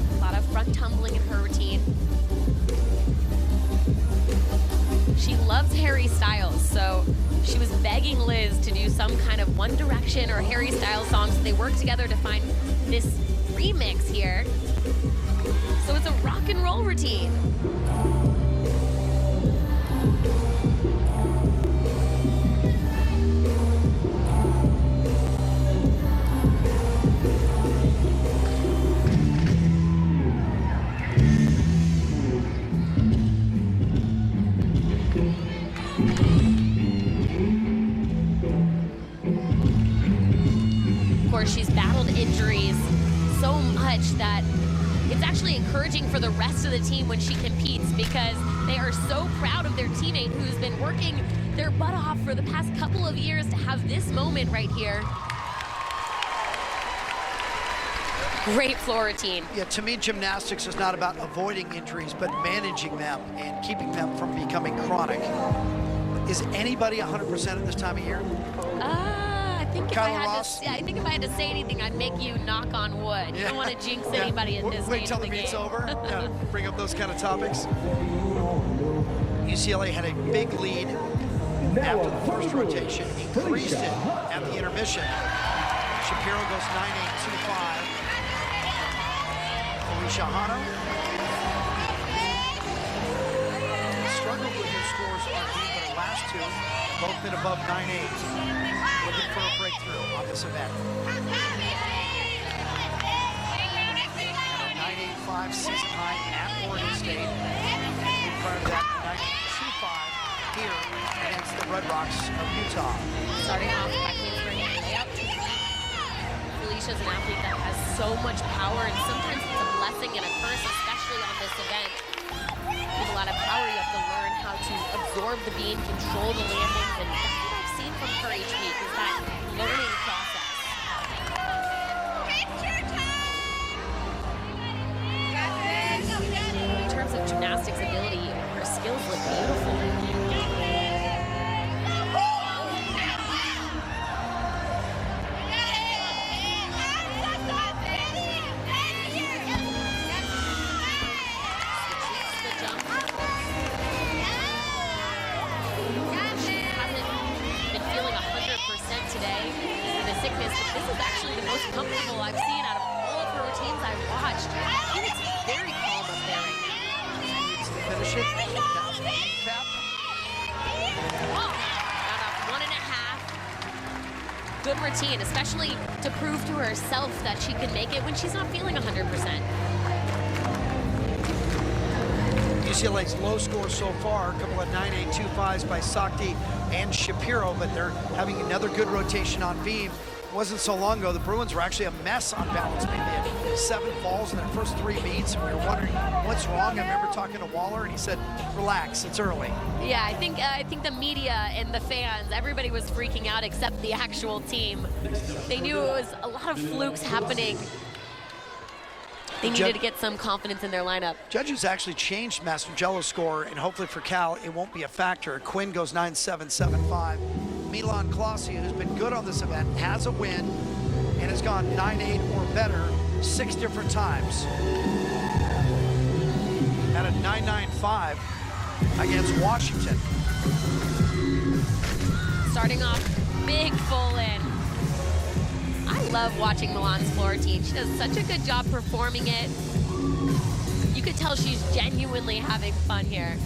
A lot of front tumbling in her routine. She loves Harry Styles, so she was begging Liz to do some kind of One Direction or Harry Styles song, so they worked together to find this remix here. So it's a rock and roll routine. She's battled injuries so much that it's actually encouraging for the rest of the team when she competes, because they are so proud of their teammate who's been working their butt off for the past couple of years to have this moment right here. Great floor routine. Yeah, to me, gymnastics is not about avoiding injuries, but managing them and keeping them from becoming chronic. Is anybody 100% at this time of year? I think if I had to say anything, I'd make you knock on wood. You don't want to jinx anybody in this Wait stage of the till the meet's game. over. Yeah, bring up those kind of topics. UCLA had a big lead after the first rotation, increased it at the intermission. Shapiro goes 9.825. Alicia Hano struggled with her scores on but her last two both been above 9.8. Looking for a breakthrough on this event. 9.85 season high at Oregon State. Prior to that, 9.25 here against the Red Rocks of Utah. Starting off back handspring layup to feet. Felicia's an athlete that has so much power, and sometimes it's a blessing and a curse, especially on this event. With a lot of power, you have to learn how to absorb the beam, control the landings, and that's what I've seen from her each week, is that learning process. In terms of gymnastics ability, her skills look beautiful. Comfortable I've seen out of all of her routines I've watched. It's very calm up there right now. Needs to finish it. Cap. Oh, got up 1.5. good routine, especially to prove to herself that she can make it when she's not feeling 100%. UCLA's low score so far, a couple of 9.8 2.5s by Sakti and Shapiro, but they're having another good rotation on beam. It wasn't so long ago, the Bruins were actually a mess on balance beam. They had 7 falls in their first 3 meets, and we were wondering what's wrong. I remember talking to Waller, and he said, relax, it's early. Yeah, I think the media and the fans, everybody was freaking out except the actual team. They knew it was a lot of flukes happening. They needed to get some confidence in their lineup. Judges actually changed Mastrogello's score, and hopefully for Cal, it won't be a factor. Quinn goes 9.775. Milan Klasi, who's been good on this event, has a win and has gone 9.8 or better 6 different times. At a 9.95 against Washington. Starting off big full in. I love watching Milan's floor routine. She does such a good job performing it. You could tell she's genuinely having fun here.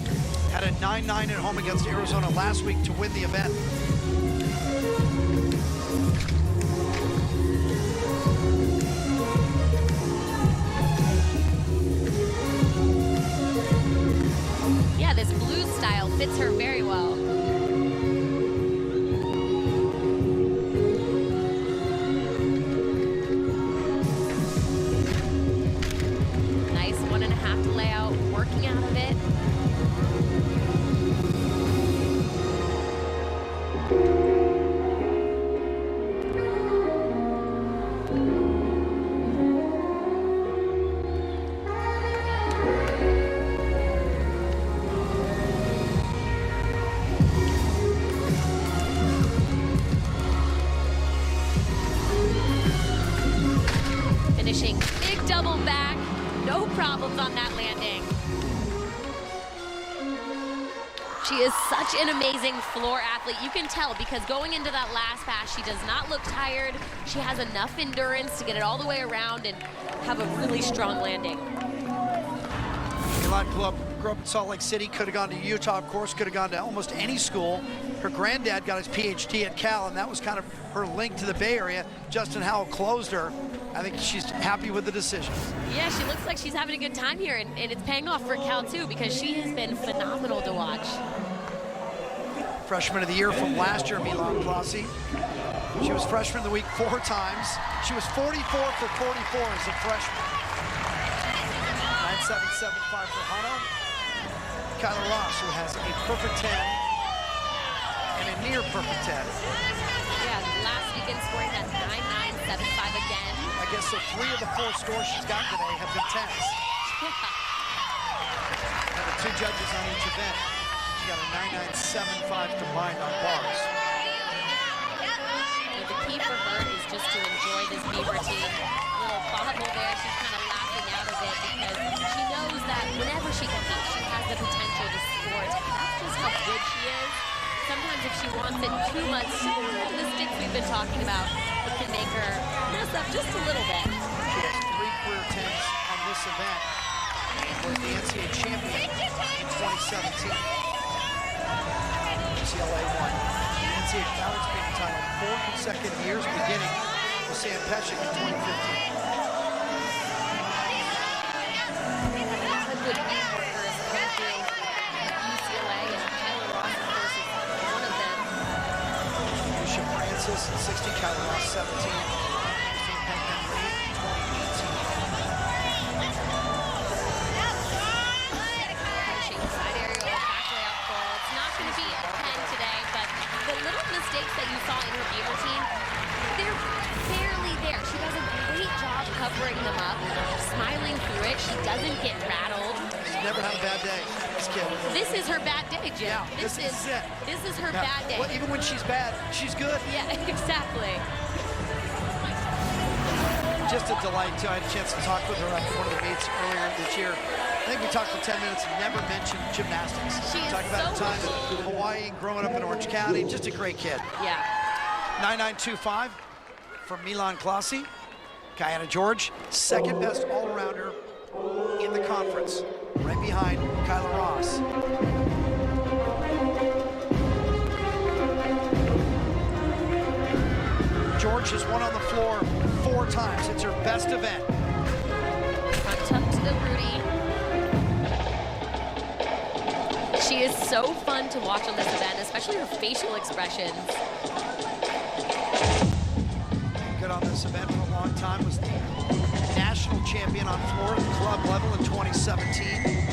Had a 9.9 at home against Arizona last week to win the event. Yeah, this blues style fits her very well. Nice 1.5 to lay out, working out of it. Finishing big double back, no problems on that landing. She is such an amazing floor athlete. You can tell because going into that last pass, she does not look tired. She has enough endurance to get it all the way around and have a really strong landing. Milan grew up in Salt Lake City, could have gone to Utah, of course, could have gone to almost any school. Her granddad got his PhD at Cal, and that was kind of her link to the Bay Area. Justin Howell closed her. I think she's happy with the decision. Yeah, she looks like she's having a good time here, and it's paying off for Cal too because she has been phenomenal to watch. Freshman of the year from last year, Milan Klasi. She was freshman of the week 4 times. She was 44 for 44 as a freshman. 9.775 for Hano. Kyla Ross, who has a perfect 10 and a near perfect 10. Yeah, last weekend scoring that 9.975 again. I guess so 3 of the 4 scores she's got today have been 10s. And the 2 judges on each event. She got a 9.975 combined on bars. But the key for her is just to enjoy this beam routine. Little bobble there, she's kind of laughing out of it because she knows that whenever she competes, she has the potential to score. That's just how good she is. Sometimes if she wants it too much, similar to the sticks we've been talking about, it can make her mess up just a little bit. She has 3 career 10s on this event and was the NCAA champion in 2017. UCLA won the NCAA balance beam title 4 consecutive years, beginning with Sam Pescic in 2015. A good beam worker is coming through UCLA, and Kyla Ross, of course, is one of them. Lucia Francis in 60, Kyla Ross 17. Christine Penman Lee in 2018. Finishing side aerial, back layout full. It's not going to be a 10 today, but the little mistakes that you saw in her beam routine, they're barely there. She does a great job covering them up, smiling through it. She doesn't get rattled. She's never had a bad day, this kid. This is her bad day, Jim. Yeah, this is it. This is her Yeah. bad day. Well, even when she's bad, she's good. Yeah, exactly. Just a delight, too. I had a chance to talk with her after one of the meets earlier this year. I think we talked for 10 minutes and never mentioned gymnastics. She is talked about so her time in Hawaii, growing up in Orange County. Just a great kid. Yeah. 9.925 from Milan Klasi. Kiana George, second best all-arounder in the conference, right behind Kyla Ross. coach has won on the floor 4 times. It's her best event. Front tuck to the Rudy. She is so fun to watch on this event, especially her facial expressions. Good on this event for a long time. Was the national champion on floor at the club level in 2017.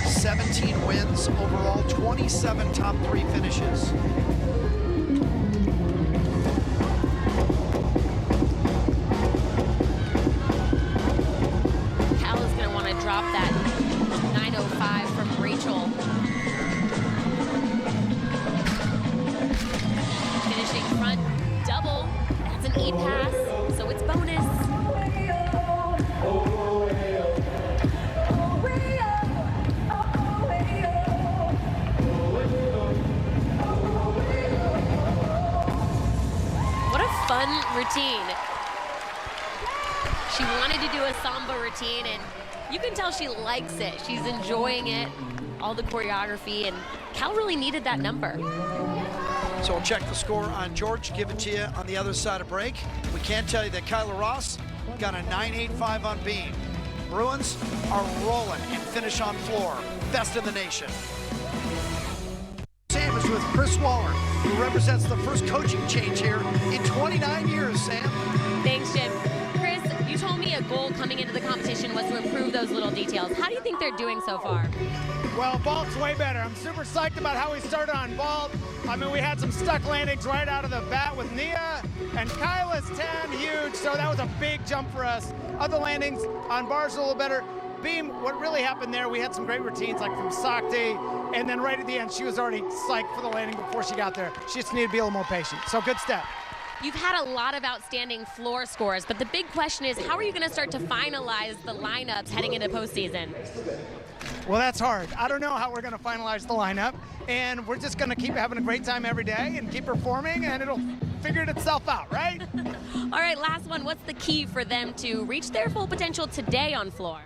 17 wins overall, 27 top 3 finishes. Cal is going to want to drop that 905 from Rachel. Finishing front double. That's an E pass, so it's bonus. Fun routine. She wanted to do a samba routine, and you can tell she likes it. She's enjoying it, all the choreography, and Cal really needed that number. So we'll check the score on George, give it to you on the other side of break. We can tell you that Kyla Ross got a 9.85 on beam. Bruins are rolling and finish on floor. Best in the nation. Sam is with Chris Waller, who represents the first coaching change here in 29 years, Sam. Thanks, Jim. Chris, you told me a goal coming into the competition was to improve those little details. How do you think they're doing so far? Well, vault's way better. I'm super psyched about how we started on vault. I mean, we had some stuck landings right out of the bat with Nia, and Kyla's 10, huge, so that was a big jump for us. Other landings on bars a little better. Beam, what really happened there, we had some great routines like from Sakti, and then right at the end, she was already psyched for the landing before she got there. She just needed to be a little more patient, so good step. You've had a lot of outstanding floor scores, but the big question is, how are you going to start to finalize the lineups heading into postseason? Well, that's hard. I don't know how we're going to finalize the lineup, and we're just going to keep having a great time every day and keep performing, and it'll figure itself out, right? All right, last one. What's the key for them to reach their full potential today on floor?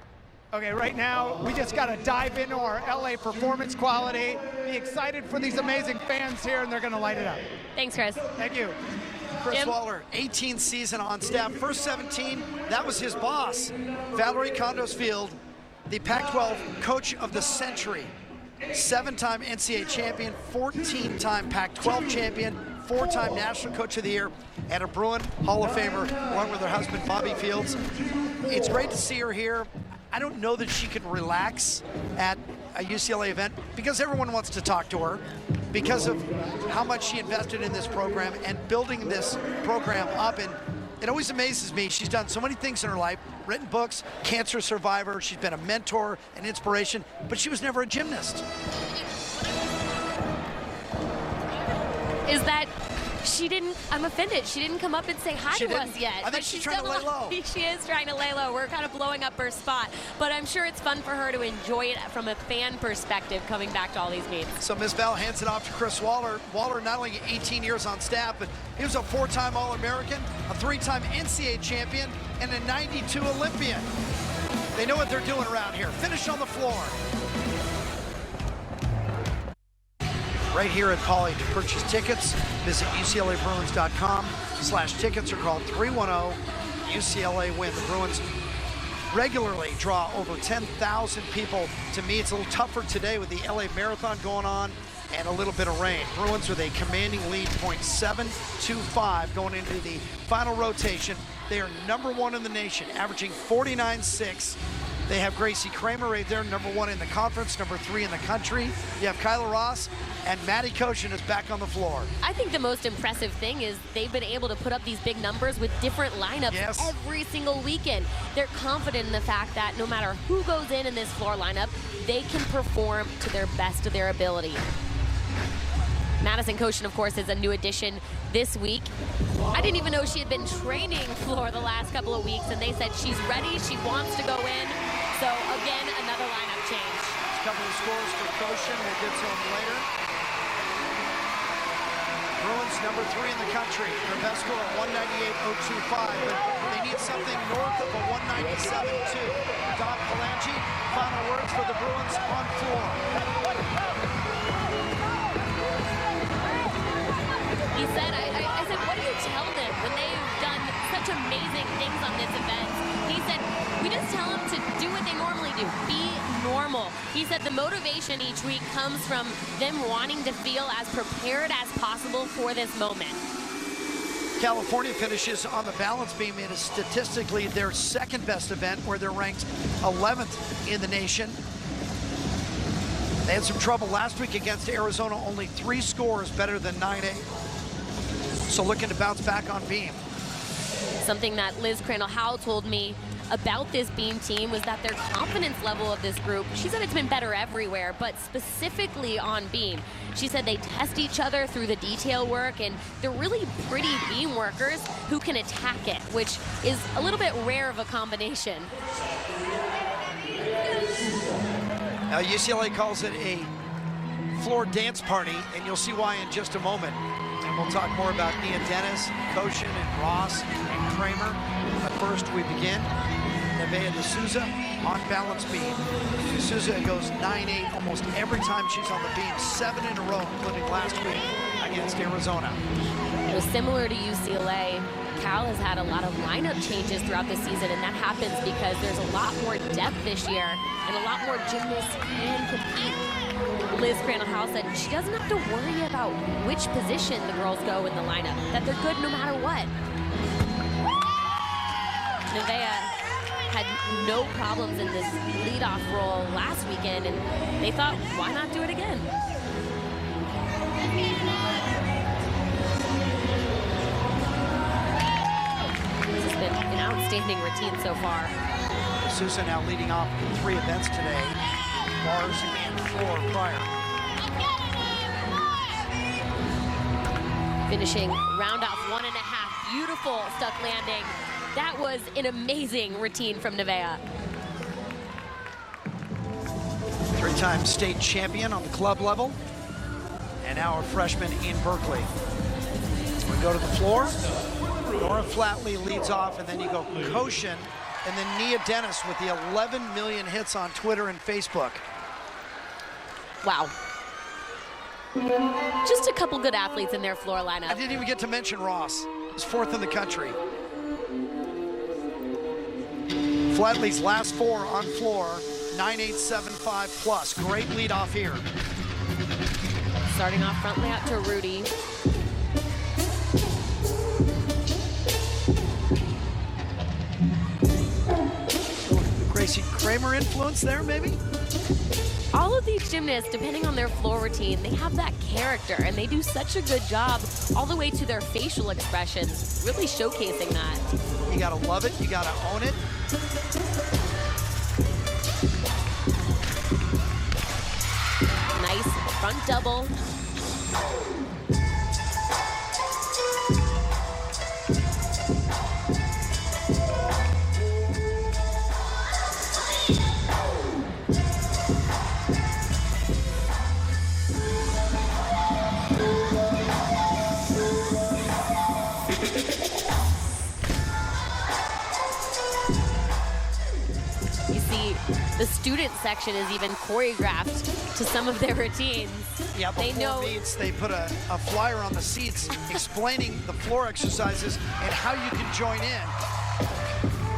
Okay, right now, we just got to dive into our LA performance quality, be excited for these amazing fans here, and they're going to light it up. Thanks, Chris. Thank you. Chris Jim? Waller, 18th season on staff. First 17, that was his boss, Valerie Condos-Field, the Pac-12 Coach of the Century. 7-time NCAA champion, 14-time Pac-12 champion, 4-time National Coach of the Year, and a Bruin Hall of Famer, along with her husband, Bobby Fields. It's great to see her here. I don't know that she can relax at a UCLA event because everyone wants to talk to her because of how much she invested in this program and building this program up. And it always amazes me. She's done so many things in her life, written books, cancer survivor. She's been a mentor, an inspiration, but she was never a gymnast. Is that she didn't, I'm offended, she didn't come up and say hi to us yet. I think she's trying to lay low. She is trying to lay low. We're kind of blowing up her spot. But I'm sure it's fun for her to enjoy it from a fan perspective coming back to all these meets. So Ms. Val hands it off to Chris Waller. Waller not only 18 years on staff, but he was a 4-time All-American, a 3-time NCAA champion, and a 92 Olympian. They know what they're doing around here. Finish on the floor. Right here at Pauley. To purchase tickets, visit UCLABruins.com/tickets or call 310-UCLA-WIN. The Bruins regularly draw over 10,000 people to meet. It's a little tougher today with the LA Marathon going on and a little bit of rain. Bruins with a commanding lead, .725 going into the final rotation. They are #1 in the nation, averaging 49.6. They have Gracie Kramer right there, #1 in the conference, #3 in the country. You have Kyla Ross, and Maddie Koshin is back on the floor. I think the most impressive thing is they've been able to put up these big numbers with different lineups every single weekend. They're confident in the fact that no matter who goes in this floor lineup, they can perform to their best of their ability. Madison Koshin, of course, is a new addition this week. I didn't even know she had been training floor the last couple of weeks, and they said she's ready, she wants to go in. So, again, another lineup change. A couple of scores for Koshin. We'll get to them later. Bruins #3 in the country. Their best score at 198.025, but they need something north of a 197.2. Don Palangi, final words for the Bruins on floor. He said, I said, what do you tell them when they've done such amazing things on this event? He said, we just tell them to do what they normally do, be normal. He said the motivation each week comes from them wanting to feel as prepared as possible for this moment. California finishes on the balance beam. It is statistically their second best event, where they're ranked 11th in the nation. They had some trouble last week against Arizona, only 3 scores better than 9A. So looking to bounce back on beam. Something that Liz Crandall-Howe told me about this beam team was that their confidence level of this group, she said it's been better everywhere, but specifically on beam. She said they test each other through the detail work, and they're really pretty beam workers who can attack it, which is a little bit rare of a combination. Now UCLA calls it a floor dance party, and you'll see why in just a moment. And we'll talk more about Nia Dennis, Koshin, and Ross, and Kramer. But first we begin. Nevaeh D'Souza on balance beam. D'Souza goes 9-8 almost every time she's on the beam, 7 in a row, including last week against Arizona. It was similar to UCLA. Cal has had a lot of lineup changes throughout the season, and that happens because there's a lot more depth this year and a lot more gymnasts can compete. Liz Crandall-Howe said she doesn't have to worry about which position the girls go in the lineup, that they're good no matter what. Nevaeh had no problems in this leadoff role last weekend, and they thought, why not do it again? This has been an outstanding routine so far. D'Souza now leading off 3 events today, bars and floor prior. Finishing round off 1.5, beautiful stuck landing. That was an amazing routine from Nevaeh. 3-time state champion on the club level, and now a freshman in Berkeley. We go to the floor. Nora Flatley leads off, and then you go Koshin, and then Nia Dennis with the 11 million hits on Twitter and Facebook. Wow. Just a couple good athletes in their floor lineup. I didn't even get to mention Ross. He's 4th in the country. Flatley's last 4 on floor, 9.875 plus. Great lead off here. Starting off front layout to Rudy. Gracie Kramer influence there, maybe? All of these gymnasts, depending on their floor routine, they have that character, and they do such a good job all the way to their facial expressions, really showcasing that. You gotta love it, you gotta own it. Nice front double. The student section is even choreographed to some of their routines. Yeah, before they know meets, they put a flyer on the seats explaining the floor exercises and how you can join in.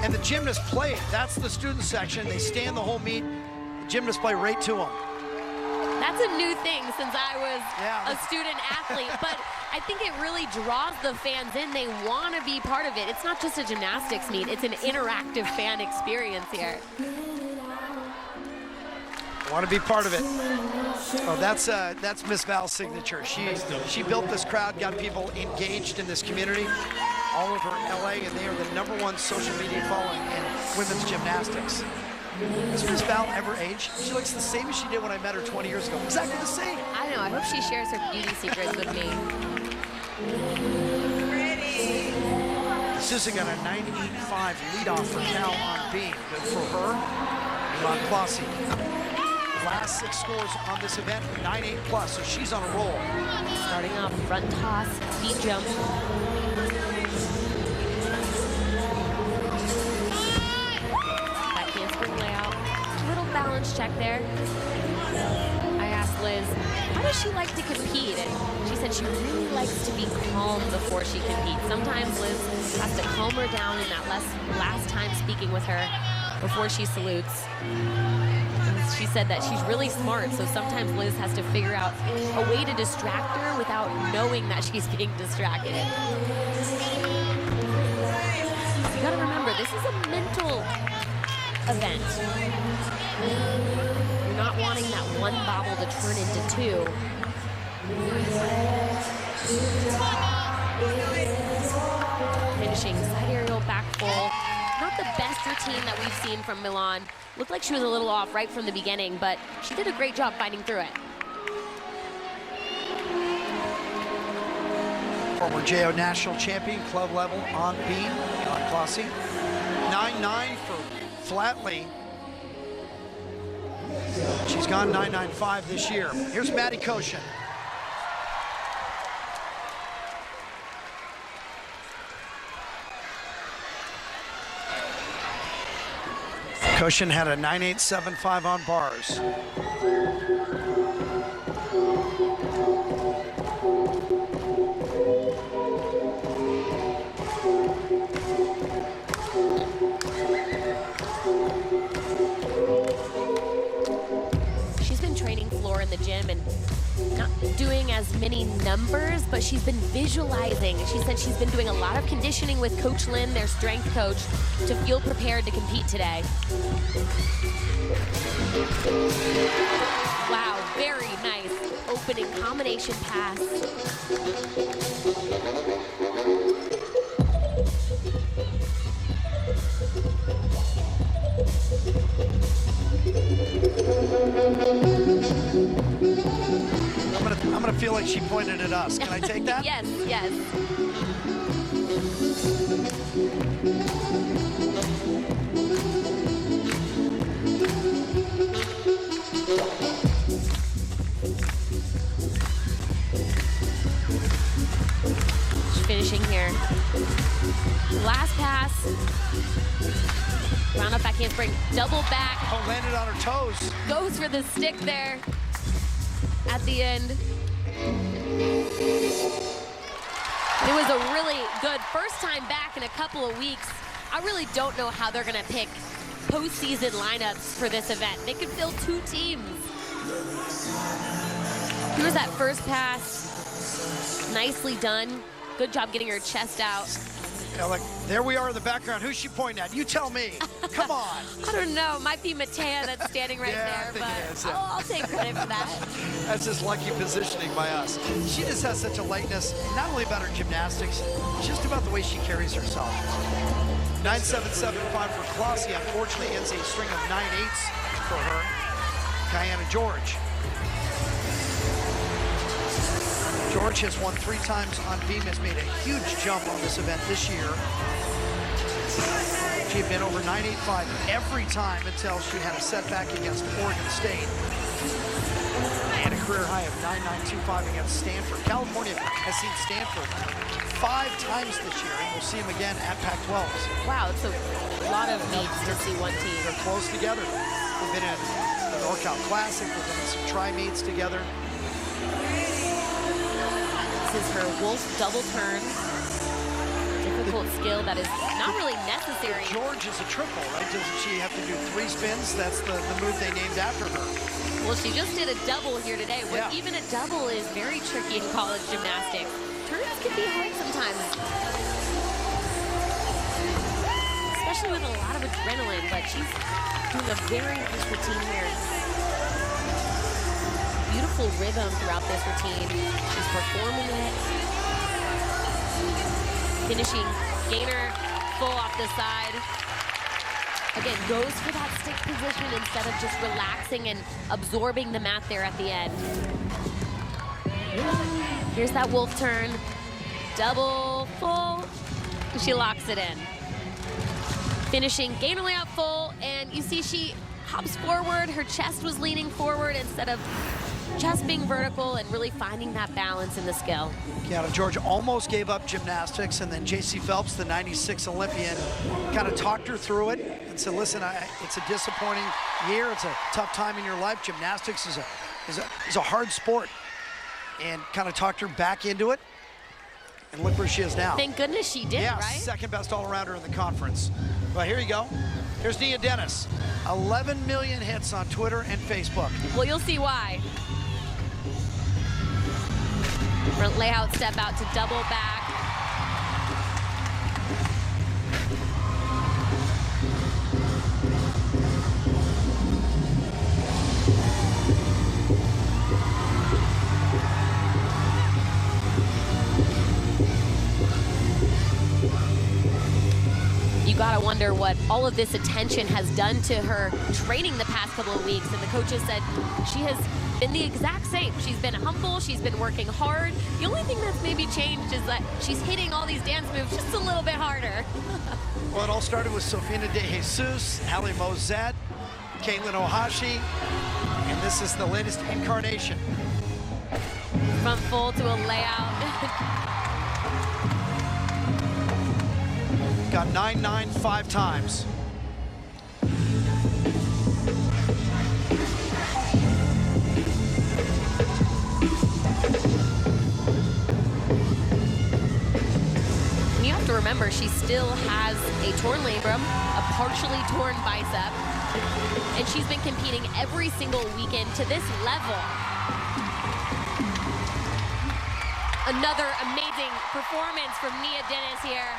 And the gymnasts play it. That's the student section. They stand the whole meet. The gymnasts play right to them. That's a new thing since I was a student athlete, but I think it really draws the fans in. They want to be part of it. It's not just a gymnastics meet, it's an interactive fan experience here. Want to be part of it. Oh, that's Miss Val's signature. She built this crowd, got people engaged in this community all over LA, and they are the #1 social media following in women's gymnastics. Has Miss Val ever aged? She looks the same as she did when I met her 20 years ago. Exactly the same. I know. I hope she shares her beauty secrets with me. D'Souza got a 9.85 leadoff for Cal on beam. Good for her. Milan Klasi. Last 6 scores on this event, 9.8 plus, so she's on a roll. Starting off front toss, feet jump. Backhand spring layout. Little balance check there. I asked Liz, how how does she like to compete? And she said she really likes to be calm before she competes. Sometimes Liz has to calm her down in that last time speaking with her before she salutes. And she said that she's really smart, so sometimes Liz has to figure out a way to distract her without knowing that she's being distracted. You gotta remember, this is a mental event. You're not wanting that one bobble to turn into two. Finishing side aerial back full. Not the best routine that we've seen from Milan. Looked like she was a little off right from the beginning, but she did a great job fighting through it. Former JO national champion, club level on beam, on Clossie. 9-9 for Flatley. She's gone 9.95 this year. Here's Maddie Koshin. Koshin had a 9.875 on bars. She's been training floor in the gym and not doing as many numbers, but she's been visualizing. She said she's been doing a lot of conditioning with Coach Lynn, their strength coach, to feel prepared to compete today. Wow, very nice opening combination pass. I'm gonna feel like she pointed at us. Can I take that? Yes, yes. She's finishing here. Last pass. Round up back handspring, double back. Oh, landed on her toes. Goes for the stick there at the end. It was a really good first time back in a couple of weeks. I really don't know how they're gonna pick postseason lineups for this event. They could fill two teams. Here's that first pass. Nicely done. Good job getting her chest out. Yeah, look, there we are in the background. Who's she pointing at? You tell me. Come on. I don't know. Might be Matea that's standing right Yeah, I there, think it is, but yeah. I'll take credit for that. That's just lucky positioning by us. She just has such a lightness, not only about her gymnastics, just about the way she carries herself. 9.775 for Clossie. Unfortunately, ends a string of 9.8s for her. Kiana George. George has won 3 times on beam, has made a huge jump on this event this year. She had been over 9.85 every time until she had a setback against Oregon State. And a career high of 9.925 against Stanford. California has seen Stanford 5 times this year, and we'll see them again at Pac-12s. Wow, it's a lot of meets to see one team. They're close together. We've been at the NorCal Classic, we've been in some tri-meets together. This is her wolf double turn. Difficult skill that is not really necessary. George is a triple, right? Doesn't she have to do 3 spins? That's the move they named after her. Well, she just did a double here today. Where Yeah. even a double is very tricky in college gymnastics. Turns can be hard sometimes. Especially with a lot of adrenaline, but she's doing a very nice routine here. Beautiful rhythm throughout this routine. She's performing it. Finishing gainer full off the side. Again, goes for that stick position instead of just relaxing and absorbing the mat there at the end. Here's that wolf turn. Double full. She locks it in. Finishing gainer layup full, and you see she hops forward. Her chest was leaning forward instead of just being vertical and really finding that balance in the skill. Kiana George almost gave up gymnastics, and then J.C. Phelps, the 96 Olympian, kind of talked her through it and said, listen, it's a disappointing year. It's a tough time in your life. Gymnastics is a hard sport. and kind of talked her back into it. And look where she is now. Thank goodness she did, yeah, right? Second best all-arounder in the conference. Well, here you go. Here's Nia Dennis. 11 million hits on Twitter and Facebook. Well, you'll see why. Front layout step out to double back. You gotta wonder what all of this attention has done to her training the past couple of weeks. And the coaches said she has been the exact same. She's been humble, she's been working hard. The only thing that's maybe changed is that she's hitting all these dance moves just a little bit harder. Well, it all started with Sofina De Jesus, Ali Mozet, Caitlin Ohashi, and this is the latest incarnation. Front full to a layout. Got 9-9 5 times. And you have to remember, she still has a torn labrum, a partially torn bicep, and she's been competing every single weekend to this level. Another amazing performance from Nia Dennis here.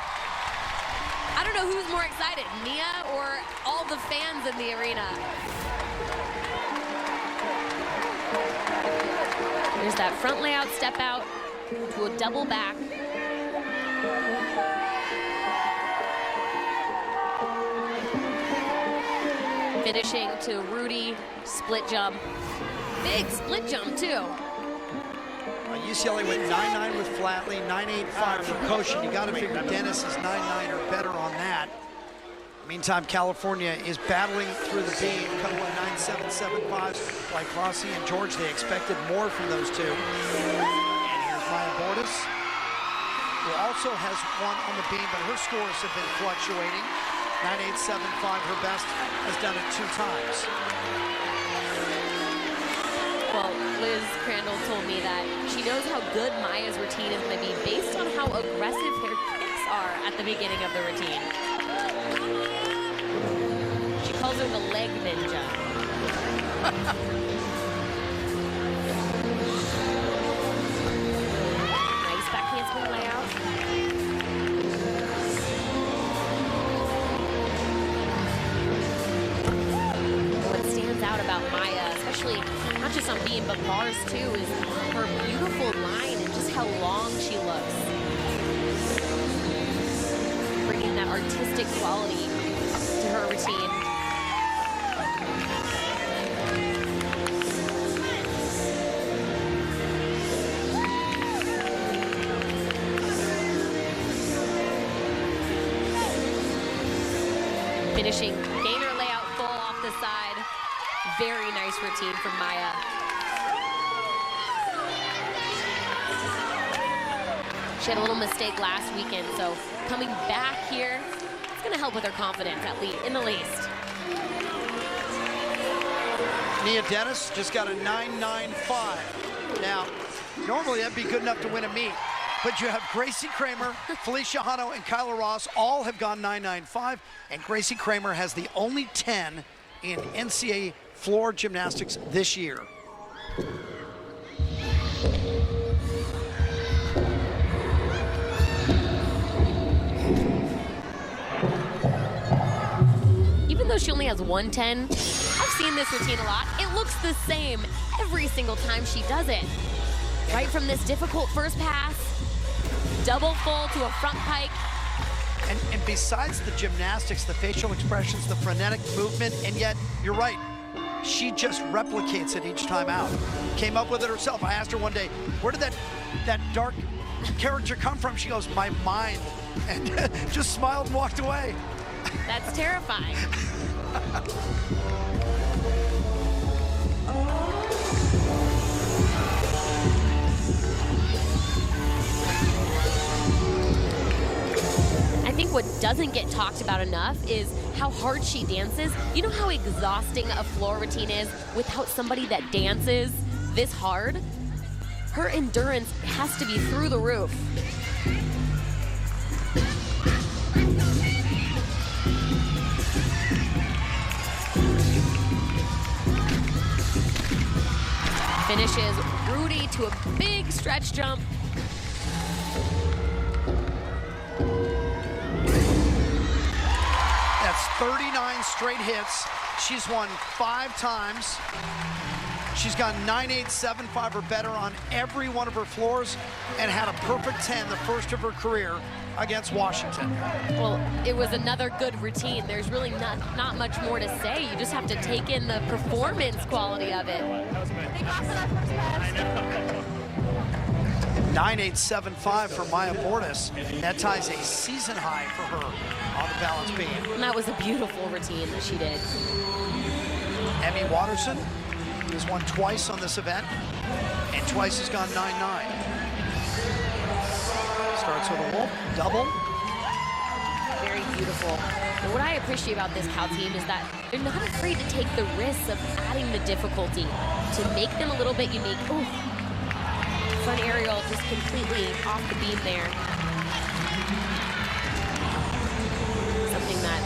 I don't know who's more excited, Nia or all the fans in the arena. There's that front layout step out to a double back. Finishing to Rudy, split jump. Big split jump too. UCLA went 9-9 with Flatley, 9-8-5 for Koshin. You got to figure Dennis is 9-9 or better on that. Meantime, California is battling through the beam. A couple of 9-7-7-5s like Rossi and George. They expected more from those two. And here's Maya Bordas, who also has one on the beam, but her scores have been fluctuating. 9-8-7-5, her best, has done it 2 times. Well, Liz Crandall told me that she knows how good Maya's routine is going to be based on how aggressive her kicks are at the beginning of the routine. She calls her the leg ninja. Nice back handspring layout. What stands out about Maya, especially not just on beam, but bars too, is her beautiful line and just how long she looks. Bringing that artistic quality to her routine. Finishing gainer layout full off the side. Very nice routine from Maya. She had a little mistake last weekend, so coming back here, it's going to help with her confidence, at least, in the least. Nia Dennis just got a 9-9-5. Now, normally that'd be good enough to win a meet, but you have Gracie Kramer, Felicia Hano, and Kyla Ross all have gone 9-9-5, and Gracie Kramer has the only 10 in NCAA floor gymnastics this year. Even though she only has 110, I've seen this routine a lot. It looks the same every single time she does it. Right from this difficult first pass, double full to a front pike. And besides the gymnastics, the facial expressions, the frenetic movement, and yet, you're right, she just replicates it each time out. Came up with it herself. I asked her one day, where did that dark character come from? She goes, my mind, and just smiled and walked away. That's terrifying. I think what doesn't get talked about enough is how hard she dances. You know how exhausting a floor routine is without somebody that dances this hard? her endurance has to be through the roof. Finishes Rudy to a big stretch jump. That's 39 straight hits. She's won 5 times. She's gone 9.8, 7.5 or better on every one of her floors and had a perfect 10, the first of her career against Washington. Well, it was another good routine. There's really not much more to say. You just have to take in the performance quality of it. 9.875 for Maya Bordas. That ties a season high for her on the balance beam. And that was a beautiful routine that she did. Emmy Watterson has won twice on this event, and twice has gone 9.9. Starts with a wolf, double. Very beautiful. And what I appreciate about this Cal team is that they're not afraid to take the risks of adding the difficulty to make them a little bit unique. Ooh. Front aerial just completely off the beam there. Something that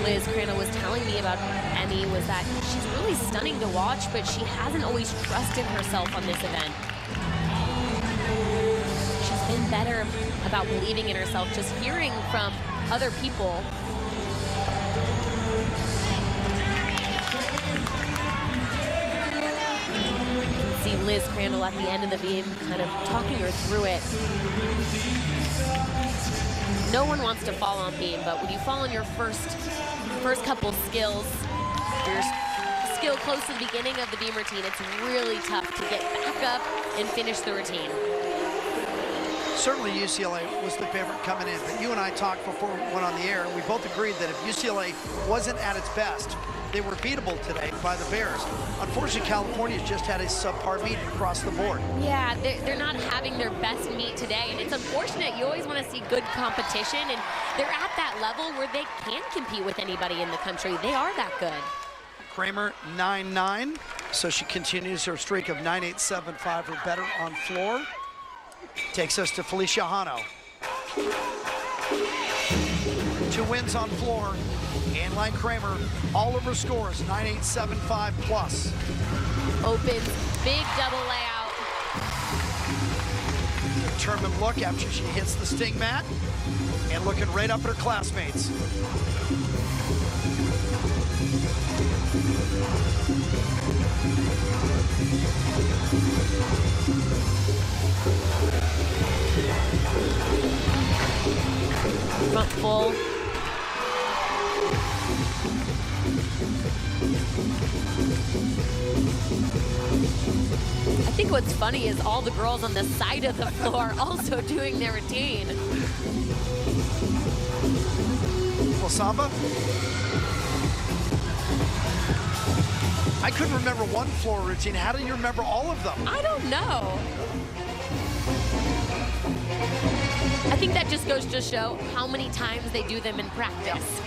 Liz Crandall was telling me about Emmy was that she's really stunning to watch, but she hasn't always trusted herself on this event. She's been better about believing in herself, just hearing from other people. See Liz Crandall at the end of the beam kind of talking her through it. No one wants to fall on beam, but when you fall on your first couple skills, your skill close to the beginning of the beam routine, it's really tough to get back up and finish the routine. Certainly UCLA was the favorite coming in, but you and I talked before we went on the air, and we both agreed that if UCLA wasn't at its best, they were beatable today by the Bears. Unfortunately, California's just had a subpar meet across the board. Yeah, they're not having their best meet today, and it's unfortunate. You always want to see good competition, and they're at that level where they can compete with anybody in the country. They are that good. Kramer 9.9, so she continues her streak of 9.875 or better on floor. Takes us to Felicia Hano. 2 wins on floor. Inline Kramer, all of her scores, 9.875 plus. Opens, big double layout. Determined look after she hits the sting mat and looking right up at her classmates. Front full. I think what's funny is all the girls on the side of the floor also doing their routine. Well, Samba? I couldn't remember one floor routine. How do you remember all of them? I don't know. I think that just goes to show how many times they do them in practice.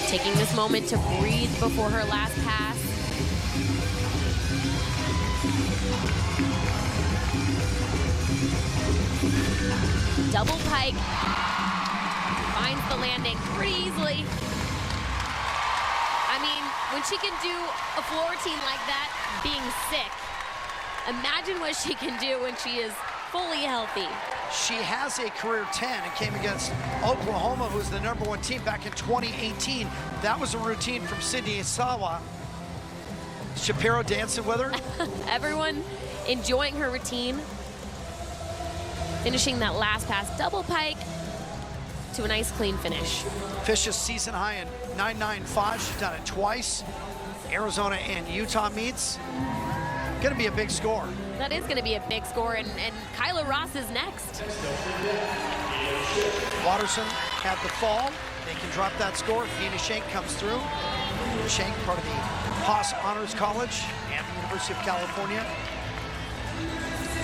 Taking this moment to breathe before her last pass. Double pike. Finds the landing pretty easily. I mean, when she can do a floor routine like that, being sick, imagine what she can do when she is fully healthy. She has a career 10 and came against Oklahoma, who's the #1 team back in 2018. That was a routine from Sydney Isawa. Shapiro dancing with her. Everyone enjoying her routine. Finishing that last pass, double pike to a nice clean finish. Fish's season high in 9.95. She's done it twice. Arizona and Utah meets. Gonna be a big score. That is gonna be a big score, and Kyla Ross is next. Watterson had the fall. They can drop that score. Nina Shank comes through. Shank, part of the Haas Honors College and the University of California.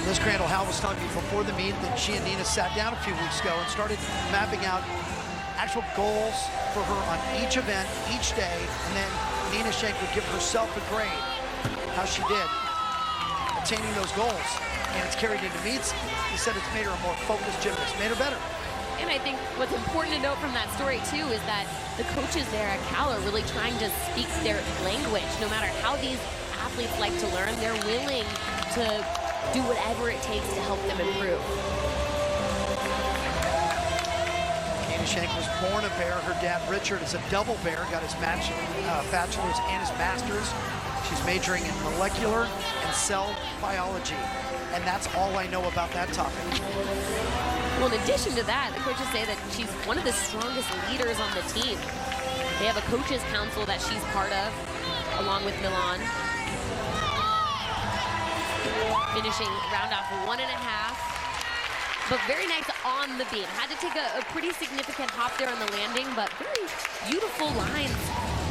Liz Crandall-Howell was telling me before the meet that she and Nina sat down a few weeks ago and started mapping out actual goals for her on each event, each day, and then Nina Shank would give herself a grade, how she did attaining those goals. And it's carried into meets. He said it's made her a more focused gymnast, made her better. And I think what's important to note from that story, too, is that the coaches there at Cal are really trying to speak their language. No matter how these athletes like to learn, they're willing to do whatever it takes to help them improve. Nina Shank was born a bear. Her dad, Richard, is a double bear, got his bachelor's and his master's. She's majoring in molecular and cell biology. And that's all I know about that topic. Well, in addition to that, the coaches say that she's one of the strongest leaders on the team. They have a coaches council that she's part of, along with Milan. Finishing round off 1.5. But very nice on the beam. Had to take a pretty significant hop there on the landing, but very beautiful lines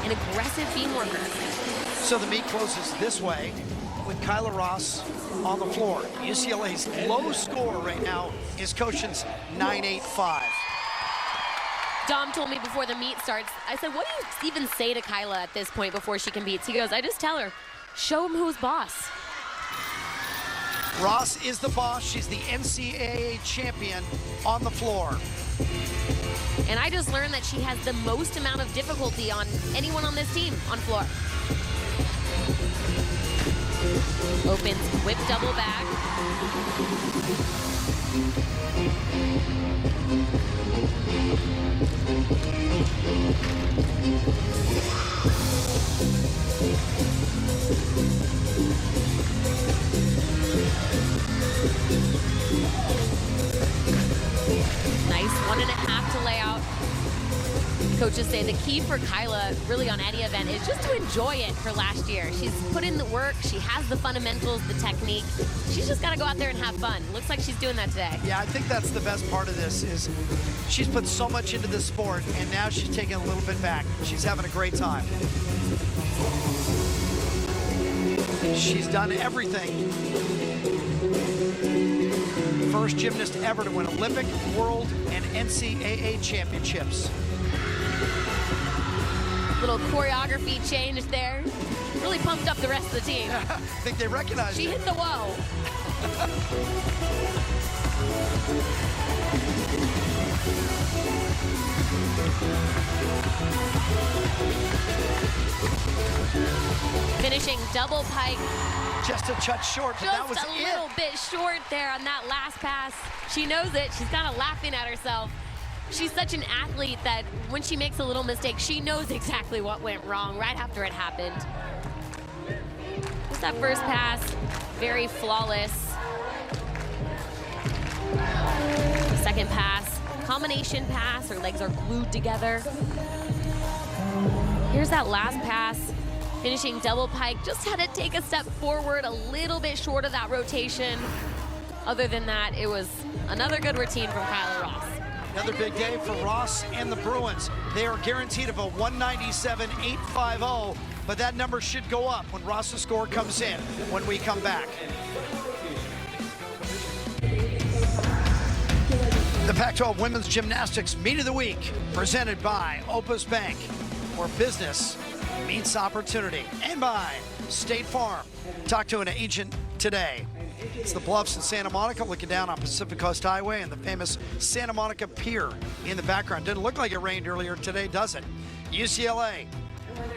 and aggressive beam worker. So the meet closes this way with Kyla Ross on the floor. UCLA's low score right now is Koshin's 9.85. Dom told me before the meet starts, I said, what do you even say to Kyla at this point before she competes? He goes, I just tell her, show him who's boss. Ross is the boss. She's the NCAA champion on the floor. And I just learned that she has the most amount of difficulty on anyone on this team on floor. Opens whip double back. Nice 1.5 to lay out. Coaches say the key for Kyla really on any event is just to enjoy it for last year. She's put in the work, she has the fundamentals, the technique. She's just got to go out there and have fun. Looks like she's doing that today. Yeah, I think that's the best part of this is she's put so much into this sport and now she's taking a little bit back. She's having a great time. She's done everything. First gymnast ever to win Olympic, World, and NCAA championships. Little choreography change there. Really pumped up the rest of the team. I think they recognized She it. hit the whoa. Finishing double pike. Just a touch short, but that was Just a little bit short there on that last pass. She knows it. She's kind of laughing at herself. She's such an athlete that when she makes a little mistake, she knows exactly what went wrong right after it happened. Just that first pass, very flawless. Second pass, combination pass. Her legs are glued together. Here's that last pass. Finishing double pike, just had to take a step forward, a little bit short of that rotation. Other than that, it was another good routine from Kyla Ross. Another big day for Ross and the Bruins. They are guaranteed of a 197.850, but that number should go up when Ross's score comes in when we come back. The Pac-12 Women's Gymnastics Meet of the Week, presented by Opus Bank, where business meets opportunity, and by State Farm. Talk to an agent today. It's the Bluffs in Santa Monica, looking down on Pacific Coast Highway and the famous Santa Monica Pier in the background. Didn't look like it rained earlier today, does it? UCLA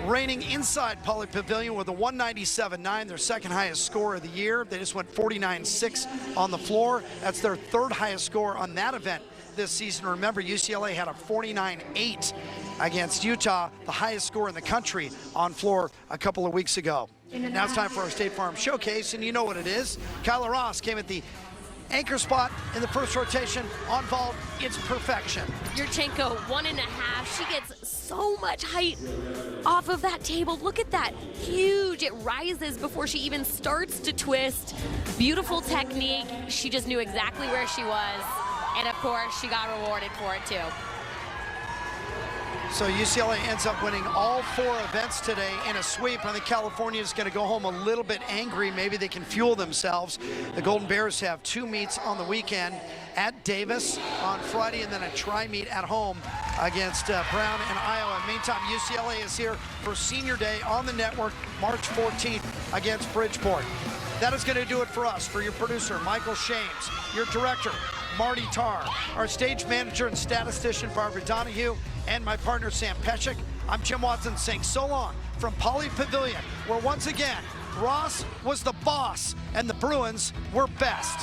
reigning inside Poly Pavilion with a 197.9, their second highest score of the year. They just went 49.6 on the floor. That's their third highest score on that event this season. Remember, UCLA had a 49.8 against Utah, the highest score in the country on floor a couple of weeks ago. Now it's time for our State Farm Showcase, and you know what it is. Kyla Ross came at the anchor spot in the first rotation on vault. It's perfection. Yurchenko 1.5. She gets so much height off of that table. Look at that. Huge. It rises before she even starts to twist. Beautiful technique. She just knew exactly where she was. And of course, she got rewarded for it too. So UCLA ends up winning all 4 events today in a sweep. I think California is going to go home a little bit angry. Maybe they can fuel themselves. The Golden Bears have 2 meets on the weekend at Davis on Friday, and then a tri-meet at home against Brown and Iowa. Meantime, UCLA is here for Senior Day on the network, March 14th against Bridgeport. That is going to do it for us. For your producer, Michael Shames, your director, Marty Tarr, our stage manager and statistician, Barbara Donahue, and my partner, Sam Peshek, I'm Jim Watson saying so long from Pauley Pavilion, where once again, Ross was the boss and the Bruins were best.